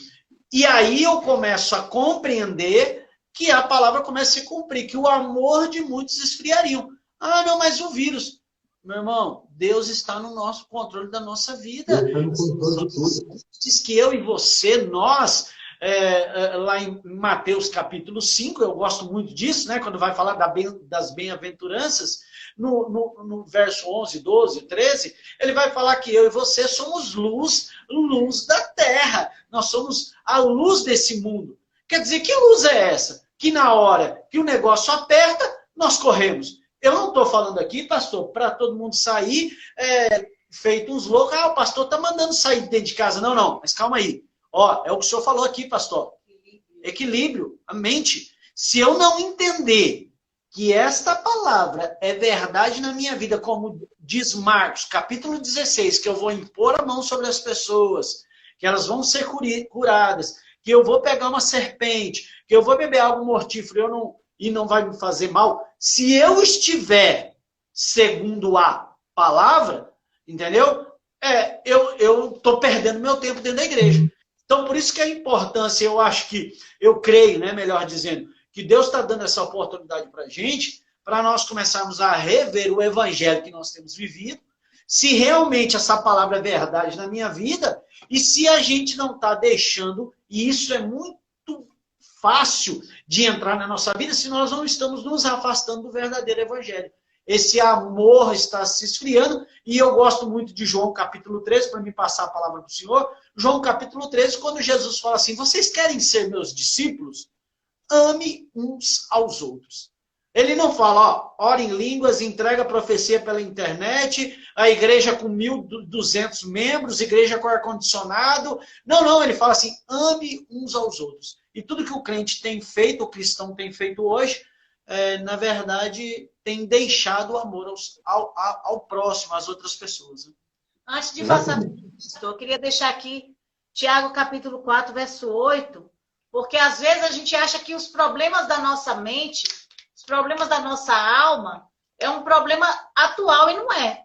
Speaker 2: E aí eu começo a compreender que a palavra começa a se cumprir, que o amor de muitos esfriariam. Não, mas o vírus... Meu irmão, Deus está no nosso controle da nossa vida. Diz que eu e você, nós, lá em Mateus capítulo 5, eu gosto muito disso, né? Quando vai falar das bem-aventuranças, no verso 11, 12, 13, ele vai falar que eu e você somos luz da terra. Nós somos a luz desse mundo. Quer dizer, que luz é essa? Que na hora que o negócio aperta, nós corremos. Eu não estou falando aqui, pastor, para todo mundo sair feito uns loucos. O pastor está mandando sair de dentro de casa. Não, mas calma aí. É o que o senhor falou aqui, pastor. Equilíbrio, a mente. Se eu não entender que esta palavra é verdade na minha vida, como diz Marcos, capítulo 16, que eu vou impor a mão sobre as pessoas, que elas vão ser curadas, que eu vou pegar uma serpente, que eu vou beber algo mortífero, e não vai me fazer mal, se eu estiver segundo a palavra, entendeu? Eu estou perdendo meu tempo dentro da igreja. Então, por isso que a importância, eu creio, né, melhor dizendo, que Deus está dando essa oportunidade para a gente, para nós começarmos a rever o evangelho que nós temos vivido, se realmente essa palavra é verdade na minha vida, e se a gente não está deixando, e isso é muito fácil de entrar na nossa vida se nós não estamos nos afastando do verdadeiro evangelho. Esse amor está se esfriando, e eu gosto muito de João capítulo 13, para me passar a palavra do Senhor. João capítulo 13, quando Jesus fala assim, vocês querem ser meus discípulos? Ame uns aos outros. Ele não fala, ó, ora em línguas, entrega a profecia pela internet, a igreja com 1.200 membros, igreja com ar-condicionado. Não, ele fala assim, ame uns aos outros. E tudo que o crente tem feito, o cristão tem feito hoje, na verdade, tem deixado o amor ao próximo, às outras pessoas.
Speaker 3: Antes de passar, eu queria deixar aqui Tiago capítulo 4, verso 8, porque às vezes a gente acha que os problemas da nossa mente, os problemas da nossa alma, é um problema atual e não é.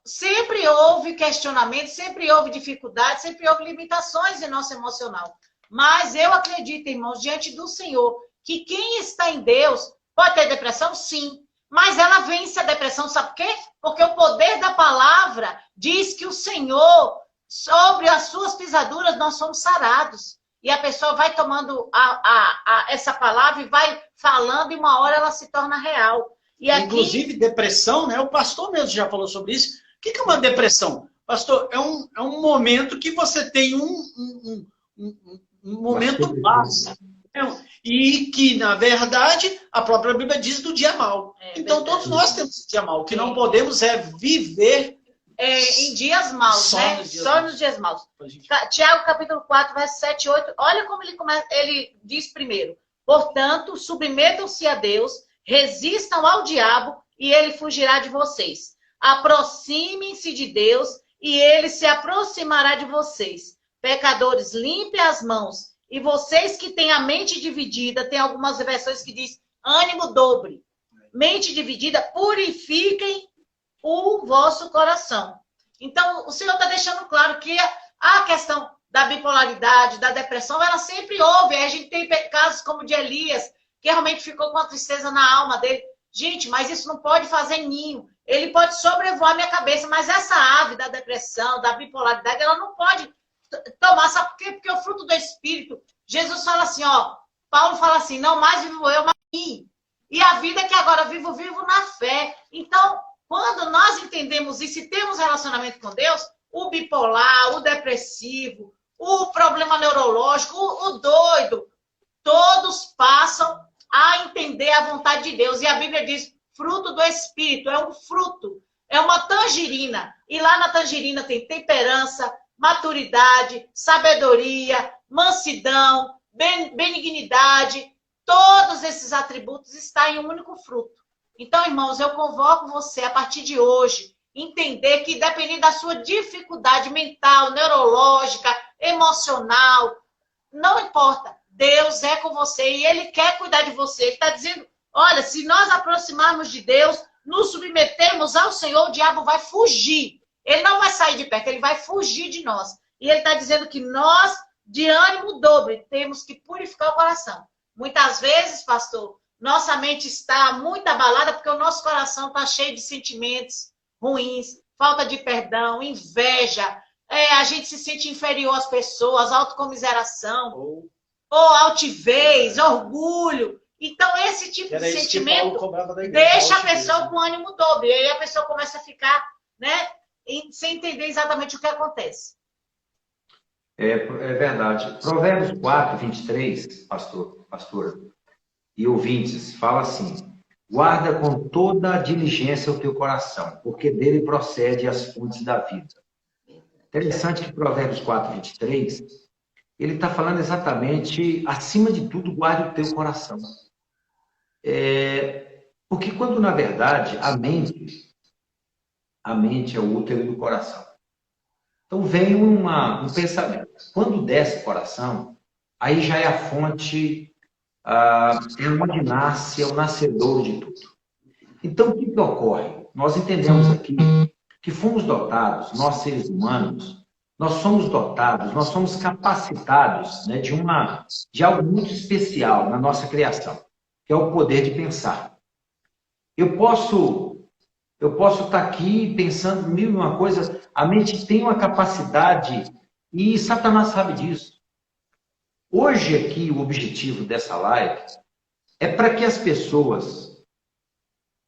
Speaker 3: Sempre houve questionamento, sempre houve dificuldade, sempre houve limitações em nosso emocional. Mas eu acredito, irmãos, diante do Senhor, que quem está em Deus pode ter depressão, sim. Mas ela vence a depressão, sabe por quê? Porque o poder da palavra diz que o Senhor, sobre as suas pisaduras, nós somos sarados. E a pessoa vai tomando essa palavra e vai falando, e uma hora ela se torna real. E aqui... Inclusive, depressão, né? O pastor mesmo já falou sobre isso. O que é uma depressão? Pastor, é um momento que você tem um momento básico. E que, na verdade, a própria Bíblia diz do dia mau. Então, todos nós temos dia mau. O que não podemos é viver em dias maus, né? Só nos dias maus. Tiago, capítulo 4, verso 7 e 8. Olha como ele diz primeiro. Portanto, submetam-se a Deus, resistam ao diabo e ele fugirá de vocês. Aproximem-se de Deus e ele se aproximará de vocês. Pecadores, limpem as mãos. E vocês que têm a mente dividida, tem algumas versões que diz ânimo dobre. Mente dividida, purifiquem o vosso coração. Então, o Senhor está deixando claro que a questão da bipolaridade, da depressão, ela sempre houve. A gente tem casos como o de Elias, que realmente ficou com a tristeza na alma dele. Gente, mas isso não pode fazer ninho. Ele pode sobrevoar minha cabeça, mas essa ave da depressão, da bipolaridade, ela não pode tomar. Sabe por quê? Porque o fruto do Espírito, Jesus fala assim, ó, Paulo fala assim, não mais vivo eu, mas mim. E a vida que agora vivo na fé. Então, quando nós entendemos isso e temos relacionamento com Deus, o bipolar, o depressivo, o problema neurológico, o doido, todos passam a entender a vontade de Deus. E a Bíblia diz, fruto do Espírito, é um fruto, é uma tangerina. E lá na tangerina tem temperança, maturidade, sabedoria, mansidão, benignidade. Todos esses atributos estão em um único fruto. Então, irmãos, eu convoco você, a partir de hoje, entender que, dependendo da sua dificuldade mental, neurológica, emocional, não importa. Deus é com você e Ele quer cuidar de você. Ele está dizendo, olha, se nós aproximarmos de Deus, nos submetermos ao Senhor, o diabo vai fugir. Ele não vai sair de perto, ele vai fugir de nós. E Ele está dizendo que nós, de ânimo dobre, temos que purificar o coração. Muitas vezes, pastor, nossa mente está muito abalada porque o nosso coração está cheio de sentimentos ruins, falta de perdão, inveja, a gente se sente inferior às pessoas, autocomiseração, ou altivez, orgulho. Então, esse tipo de sentimento deixa a pessoa com ânimo dobre. E aí a pessoa começa a ficar, né, sem entender exatamente o que acontece.
Speaker 1: É verdade. Provérbios 4, 23, pastor, e ouvintes, fala assim, guarda com toda a diligência o teu coração, porque dele procede as fontes da vida. Interessante que Provérbios 4, 23, ele está falando exatamente, acima de tudo, guarde o teu coração. Porque quando, na verdade, a mente é o útero do coração. Então, vem um pensamento. Quando desce o coração, aí já é a fonte, é onde nasce, é o nascedor de tudo. Então, o que ocorre? Nós entendemos aqui que fomos dotados, nós seres humanos, nós somos dotados, nós somos capacitados, né, de algo muito especial na nossa criação, que é o poder de pensar. Eu posso estar aqui pensando mil e uma coisa, a mente tem uma capacidade e Satanás sabe disso. Hoje aqui o objetivo dessa live é para que as pessoas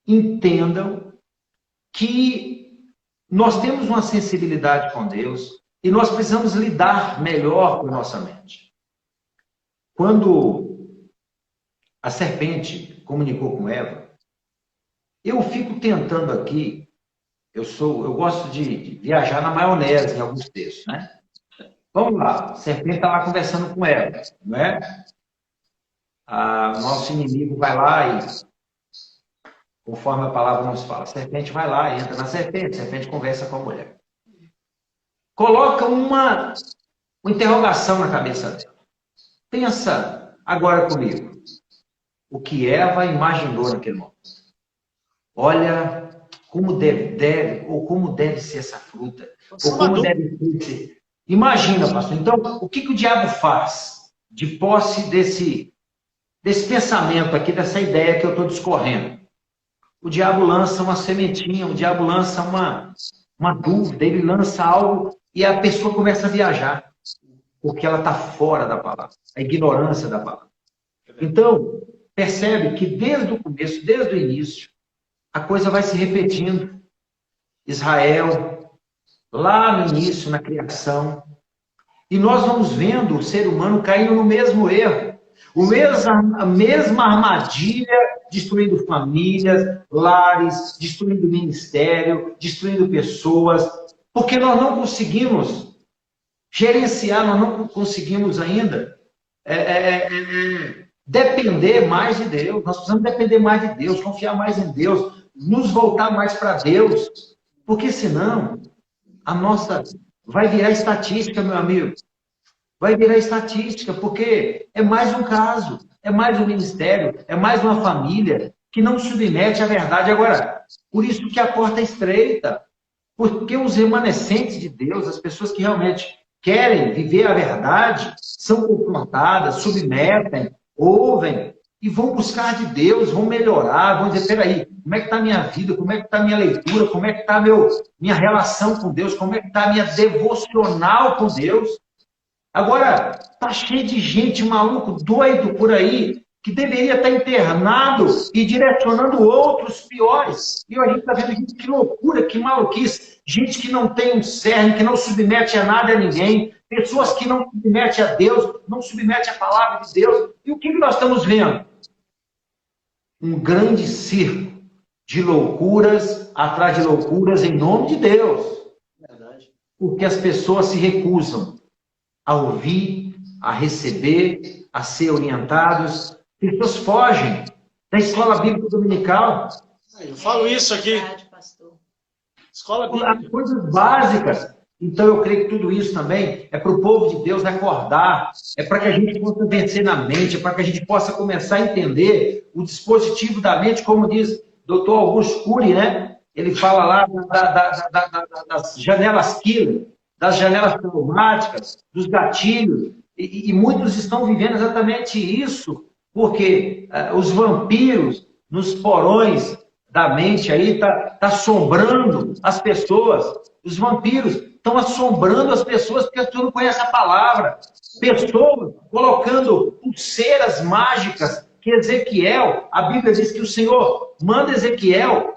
Speaker 1: entendam que nós temos uma sensibilidade com Deus e nós precisamos lidar melhor com a nossa mente. Quando a serpente comunicou com Eva, eu fico tentando aqui, eu gosto de viajar na maionese em alguns textos, né? Vamos lá, a serpente está lá conversando com Eva, não é? Nosso inimigo vai lá e, conforme a palavra nos fala, a serpente vai lá, entra na serpente, a serpente conversa com a mulher. Coloca uma interrogação na cabeça dela. Pensa agora comigo. O que Eva imaginou naquele momento. Olha como deve ser essa fruta. Ou como deve ser. Imagina, pastor. Então, o que o diabo faz de posse desse pensamento aqui, dessa ideia que eu estou discorrendo? O diabo lança uma sementinha, o diabo lança uma dúvida, ele lança algo e a pessoa começa a viajar, porque ela está fora da palavra, a ignorância da palavra. Então, percebe que desde o começo, desde o início, a coisa vai se repetindo. Israel, lá no início, na criação, e nós vamos vendo o ser humano caindo no mesmo erro, a mesma armadilha, destruindo famílias, lares, destruindo ministério, destruindo pessoas, porque nós não conseguimos gerenciar, nós não conseguimos ainda depender mais de Deus. Nós precisamos depender mais de Deus, confiar mais em Deus, nos voltar mais para Deus, porque senão a nossa vai virar estatística, meu amigo. Vai virar estatística, porque é mais um caso, é mais um ministério, é mais uma família que não submete à verdade. Agora, por isso que a porta é estreita, porque os remanescentes de Deus, as pessoas que realmente querem viver a verdade, são confrontadas, submetem, ouvem e vão buscar de Deus, vão melhorar, vão dizer, peraí, como é que está a minha vida, como é que está a minha leitura, como é que está a minha relação com Deus, como é que está a minha devocional com Deus. Agora, está cheio de gente maluco, doido por aí, que deveria estar internado e direcionando outros piores. E a gente está vendo gente, que loucura, que maluquice. Gente que não tem um cerne, que não submete a nada a ninguém. Pessoas que não submetem a Deus, não submetem a palavra de Deus. E o que nós estamos vendo? Um grande circo de loucuras atrás de loucuras em nome de Deus.
Speaker 2: Verdade.
Speaker 1: Porque as pessoas se recusam a ouvir, a receber, a ser orientados. Pessoas fogem da escola bíblica dominical.
Speaker 2: Eu falo isso aqui. Escola bíblica.
Speaker 1: Coisas básicas. Então, eu creio que tudo isso também é para o povo de Deus acordar, é para que a gente possa vencer na mente, é para que a gente possa começar a entender o dispositivo da mente, como diz Dr. Augusto Cury, né? Ele fala lá das janelas killer, das janelas traumáticas, dos gatilhos, e muitos estão vivendo exatamente isso, porque os vampiros nos porões da mente aí tá assombrando as pessoas. Os vampiros estão assombrando as pessoas porque as pessoas não conhecem a palavra. Pessoas colocando pulseiras mágicas que Ezequiel, a Bíblia diz que o Senhor manda Ezequiel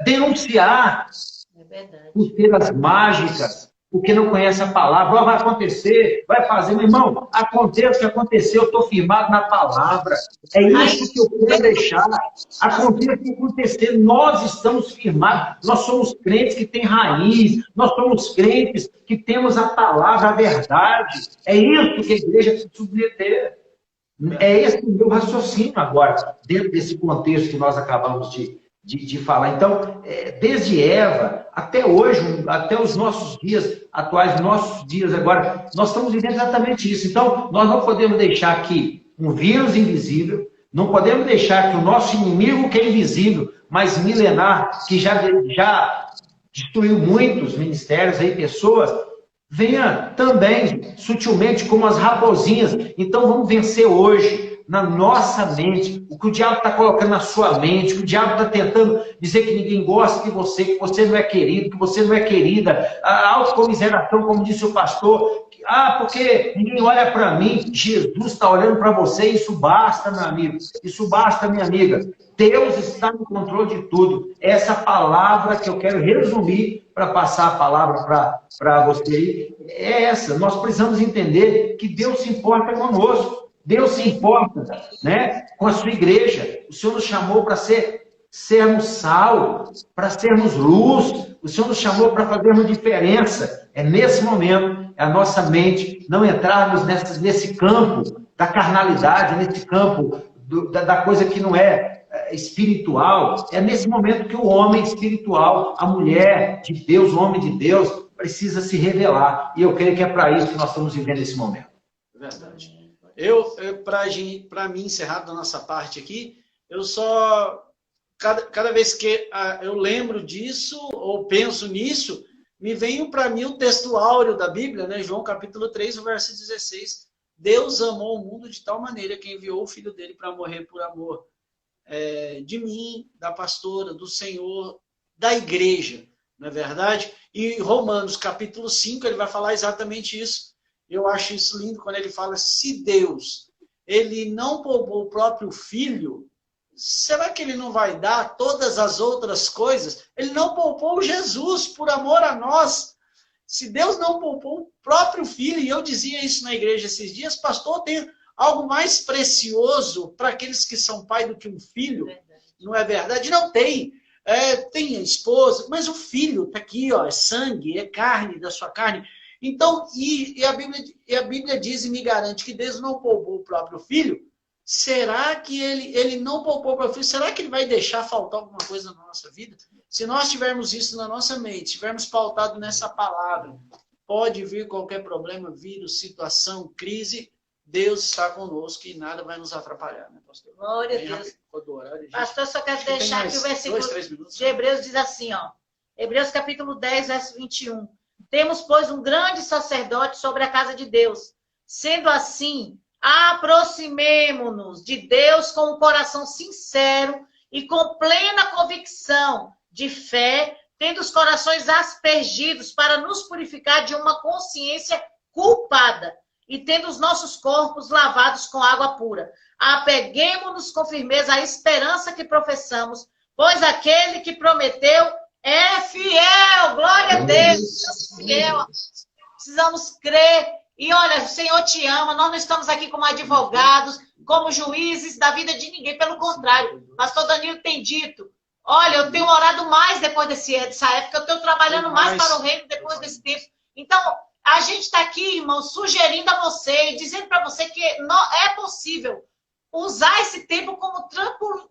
Speaker 1: denunciar pulseiras mágicas, porque não conhece a palavra. Vai acontecer, vai fazer. Meu irmão, aconteça o que aconteceu, eu estou firmado na palavra. É isso que eu quero deixar. Aconteça o que acontecer, nós estamos firmados. Nós somos crentes que têm raiz. Nós somos crentes que temos a palavra, a verdade. É isso que a igreja precisa submeter. É esse o meu raciocínio agora, dentro desse contexto que nós acabamos de falar. Então, desde Eva até hoje, até os nossos dias atuais, nossos dias agora, nós estamos vivendo exatamente isso. Então, nós não podemos deixar que um vírus invisível, não podemos deixar que o nosso inimigo, que é invisível, mas milenar, que já destruiu muitos ministérios, aí, pessoas, venha também sutilmente como as raposinhas. Então, vamos vencer hoje na nossa mente, o que o diabo está colocando na sua mente, que o diabo está tentando dizer que ninguém gosta de você, que você não é querido, que você não é querida, a autocomiseração, como disse o pastor, porque ninguém olha para mim, Jesus está olhando para você, isso basta, meu amigo, isso basta, minha amiga. Deus está no controle de tudo. Essa palavra que eu quero resumir para passar a palavra para você é essa. Nós precisamos entender que Deus se importa conosco. Deus se importa, né, com a sua igreja. O Senhor nos chamou para sermos sal, para sermos luz. O Senhor nos chamou para fazermos diferença. É nesse momento, é a nossa mente não entrarmos nesse campo da carnalidade, nesse campo da coisa que não é espiritual. É nesse momento que o homem espiritual, a mulher de Deus, o homem de Deus, precisa se revelar. E eu creio que é para isso que nós estamos vivendo esse momento.
Speaker 2: Verdade. Para mim, encerrar da nossa parte aqui, eu só... Cada vez que eu lembro disso, ou penso nisso, me vem para mim o texto áureo da Bíblia, né? João capítulo 3, verso 16. Deus amou o mundo de tal maneira que enviou o Filho dele para morrer por amor de mim, da pastora, do Senhor, da igreja, não é verdade? E Romanos capítulo 5, ele vai falar exatamente isso. Eu acho isso lindo quando ele fala, se Deus, ele não poupou o próprio Filho, será que ele não vai dar todas as outras coisas? Ele não poupou Jesus por amor a nós. Se Deus não poupou o próprio Filho, e eu dizia isso na igreja esses dias, pastor, tem algo mais precioso para aqueles que são pai do que um filho? Não é verdade? Não tem. Tem a esposa, mas o filho está aqui, ó, é sangue, é carne da sua carne. Então, e a Bíblia diz e me garante que Deus não poupou o próprio Filho. Será que ele não poupou para o Filho? Será que ele vai deixar faltar alguma coisa na nossa vida? Se nós tivermos isso na nossa mente, tivermos pautado nessa palavra, pode vir qualquer problema, vírus, situação, crise, Deus está conosco e nada vai nos atrapalhar, né, pastor?
Speaker 3: Glória a Deus. Pastor, só quero deixar aqui o versículo de Hebreus, diz assim, ó. Hebreus capítulo 10, verso 21. Temos, pois, um grande sacerdote sobre a casa de Deus. Sendo assim, aproximemo-nos de Deus com um coração sincero e com plena convicção de fé, tendo os corações aspergidos para nos purificar de uma consciência culpada e tendo os nossos corpos lavados com água pura. Apeguemo-nos com firmeza à esperança que professamos, pois aquele que prometeu é fiel. Glória a Deus. Fiel. Precisamos crer. E olha, o Senhor te ama. Nós não estamos aqui como advogados, como juízes da vida de ninguém. Pelo contrário, pastor Danilo tem dito, olha, eu tenho orado mais depois dessa época, eu estou trabalhando mais para o reino depois desse tempo. Então, a gente está aqui, irmão, sugerindo a você e dizendo para você que não é possível usar esse tempo como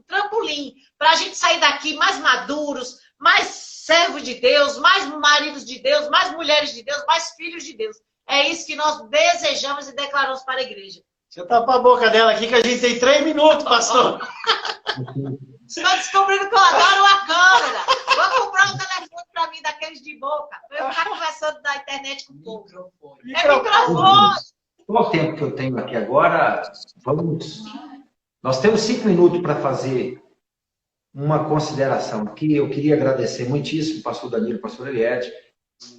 Speaker 3: trampolim para a gente sair daqui mais maduros, mais servos de Deus, mais maridos de Deus, mais mulheres de Deus, mais filhos de Deus. É isso que nós desejamos e declaramos para a igreja.
Speaker 2: Deixa eu tapar a boca dela aqui, que a gente tem 3 minutos, pastor.
Speaker 3: Estou descobrindo que eu adoro a câmera. Vou comprar um telefone para mim, daqueles de boca. Para eu ficar conversando da internet com o povo. Microfone.
Speaker 1: Qual o tempo que eu tenho aqui agora? Nós temos 5 minutos para fazer uma consideração aqui. Eu queria agradecer muitíssimo, pastor Danilo, pastor Eliette,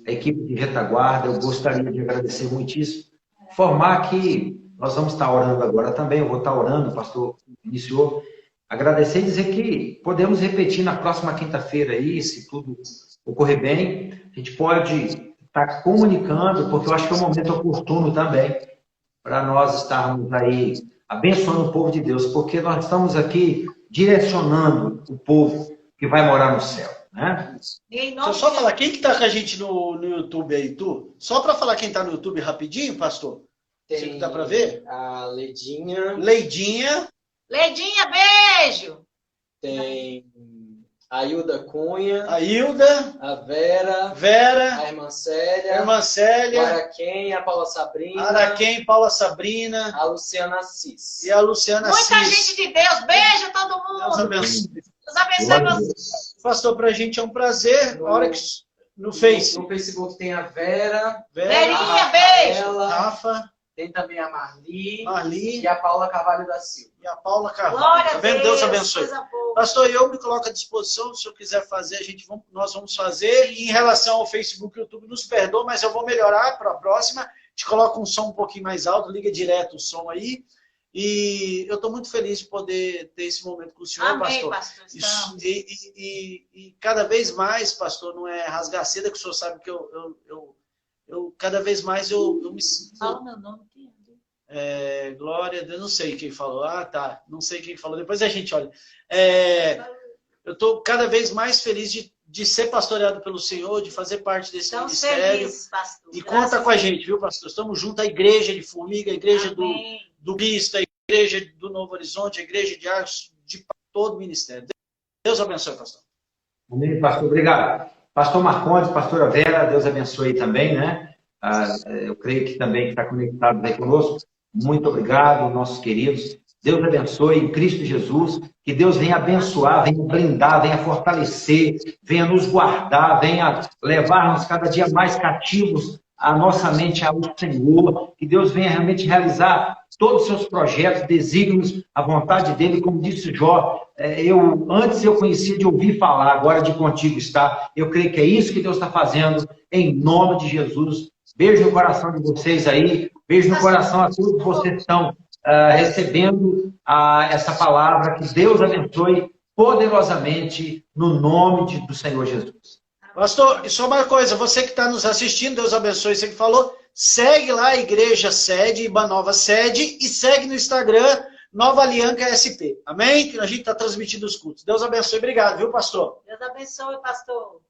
Speaker 1: a equipe de retaguarda. Eu gostaria de agradecer muitíssimo. Formar que nós vamos estar orando agora também. Eu vou estar orando, o pastor iniciou. Agradecer e dizer que podemos repetir na próxima quinta-feira aí, se tudo ocorrer bem. A gente pode estar comunicando, porque eu acho que é um momento oportuno também para nós estarmos aí abençoando o povo de Deus, porque nós estamos aqui direcionando o povo que vai morar no céu, né?
Speaker 2: Deixa eu só falar, quem que está com a gente no YouTube aí, tu? Só para falar quem está no YouTube rapidinho, pastor. Você que dá para ver?
Speaker 4: A Leidinha.
Speaker 2: Leidinha,
Speaker 3: beijo!
Speaker 4: Tem a Hilda Cunha.
Speaker 2: a Hilda,
Speaker 4: A Vera.
Speaker 2: Vera,
Speaker 4: A irmã Célia.
Speaker 2: a irmã Célia,
Speaker 4: O Araquém, a Paula Sabrina.
Speaker 2: Araquém, Paula Sabrina
Speaker 4: A Luciana Assis.
Speaker 2: e a Luciana
Speaker 3: Muita
Speaker 2: Assis.
Speaker 3: gente de Deus. Beijo a todo
Speaker 2: Deus
Speaker 3: mundo.
Speaker 2: abençoe.
Speaker 3: Deus abençoe vocês.
Speaker 2: Pastor, para a gente é um prazer. A hora que no Face,
Speaker 4: No Facebook tem a Vera.
Speaker 2: Vera,
Speaker 3: Verinha,
Speaker 4: a
Speaker 3: beijo.
Speaker 4: Rafaela,
Speaker 2: Rafa,
Speaker 4: tem também a Marli.
Speaker 2: Marli
Speaker 4: E a Paula Carvalho da Silva.
Speaker 2: e a Paula Carvalho.
Speaker 3: Glória
Speaker 2: Tá
Speaker 3: a
Speaker 2: vendo?
Speaker 3: Deus.
Speaker 2: Deus abençoe.
Speaker 3: Coisa boa.
Speaker 2: Pastor, eu me coloco à disposição, se eu quiser fazer, nós vamos fazer. E em relação ao Facebook e YouTube, nos perdoa, mas eu vou melhorar para a próxima. Te coloca um som um pouquinho mais alto, liga direto o som aí. E eu estou muito feliz de poder ter esse momento com o senhor,
Speaker 3: Amém,
Speaker 2: pastor.
Speaker 3: pastor. Estamos.
Speaker 2: E cada vez mais, pastor, não é rasgar seda, que o senhor sabe que eu cada vez mais eu me sinto...
Speaker 3: Fala meu nome.
Speaker 2: Glória a Deus, não sei quem falou. Ah, tá. Não sei quem falou. Depois a gente olha. Eu estou cada vez mais feliz de ser pastoreado pelo Senhor, de fazer parte desse ministério.
Speaker 3: Feliz, pastor.
Speaker 2: E conta com a gente, viu, pastor? Estamos juntos, a igreja de Formiga, a igreja do Cristo, a igreja do Novo Horizonte, a igreja de Arcos, de todo o ministério. Deus abençoe, pastor.
Speaker 1: Amém, pastor. Obrigado. Pastor Marcondes, pastora Vera, Deus abençoe também, né? Eu creio que também está conectado aí conosco. Muito obrigado, nossos queridos. Deus abençoe em Cristo Jesus. Que Deus venha abençoar, venha blindar, venha fortalecer, venha nos guardar, venha levar-nos cada dia mais cativos a nossa mente ao Senhor. Que Deus venha realmente realizar todos os seus projetos, desígnios, a vontade dele, como disse Jó. Antes eu conhecia de ouvir falar, agora de contigo está. Eu creio que é isso que Deus está fazendo, em nome de Jesus. Beijo no coração de vocês aí, beijo no coração a todos vocês que estão recebendo essa palavra. Que Deus abençoe poderosamente no nome do Senhor Jesus.
Speaker 2: Pastor, e só uma coisa, você que está nos assistindo, Deus abençoe você que falou, segue lá a Igreja Sede, Iba Nova Sede, e segue no Instagram, Nova Aliança SP. Amém? Que a gente está transmitindo os cultos. Deus abençoe. Obrigado, viu, pastor?
Speaker 3: Deus abençoe, pastor.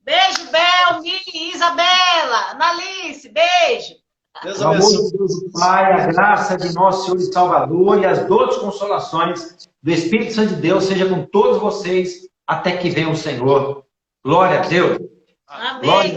Speaker 3: Beijo, Bel, Mimi, Isabela, Analice, beijo.
Speaker 2: Deus
Speaker 1: O amor
Speaker 2: abençoe.
Speaker 1: de Deus, o Pai, a graça de nosso Senhor e Salvador e as doces consolações do Espírito Santo de Deus seja com todos vocês até que venha o Senhor. Glória a Deus.
Speaker 3: Amém.
Speaker 1: Glória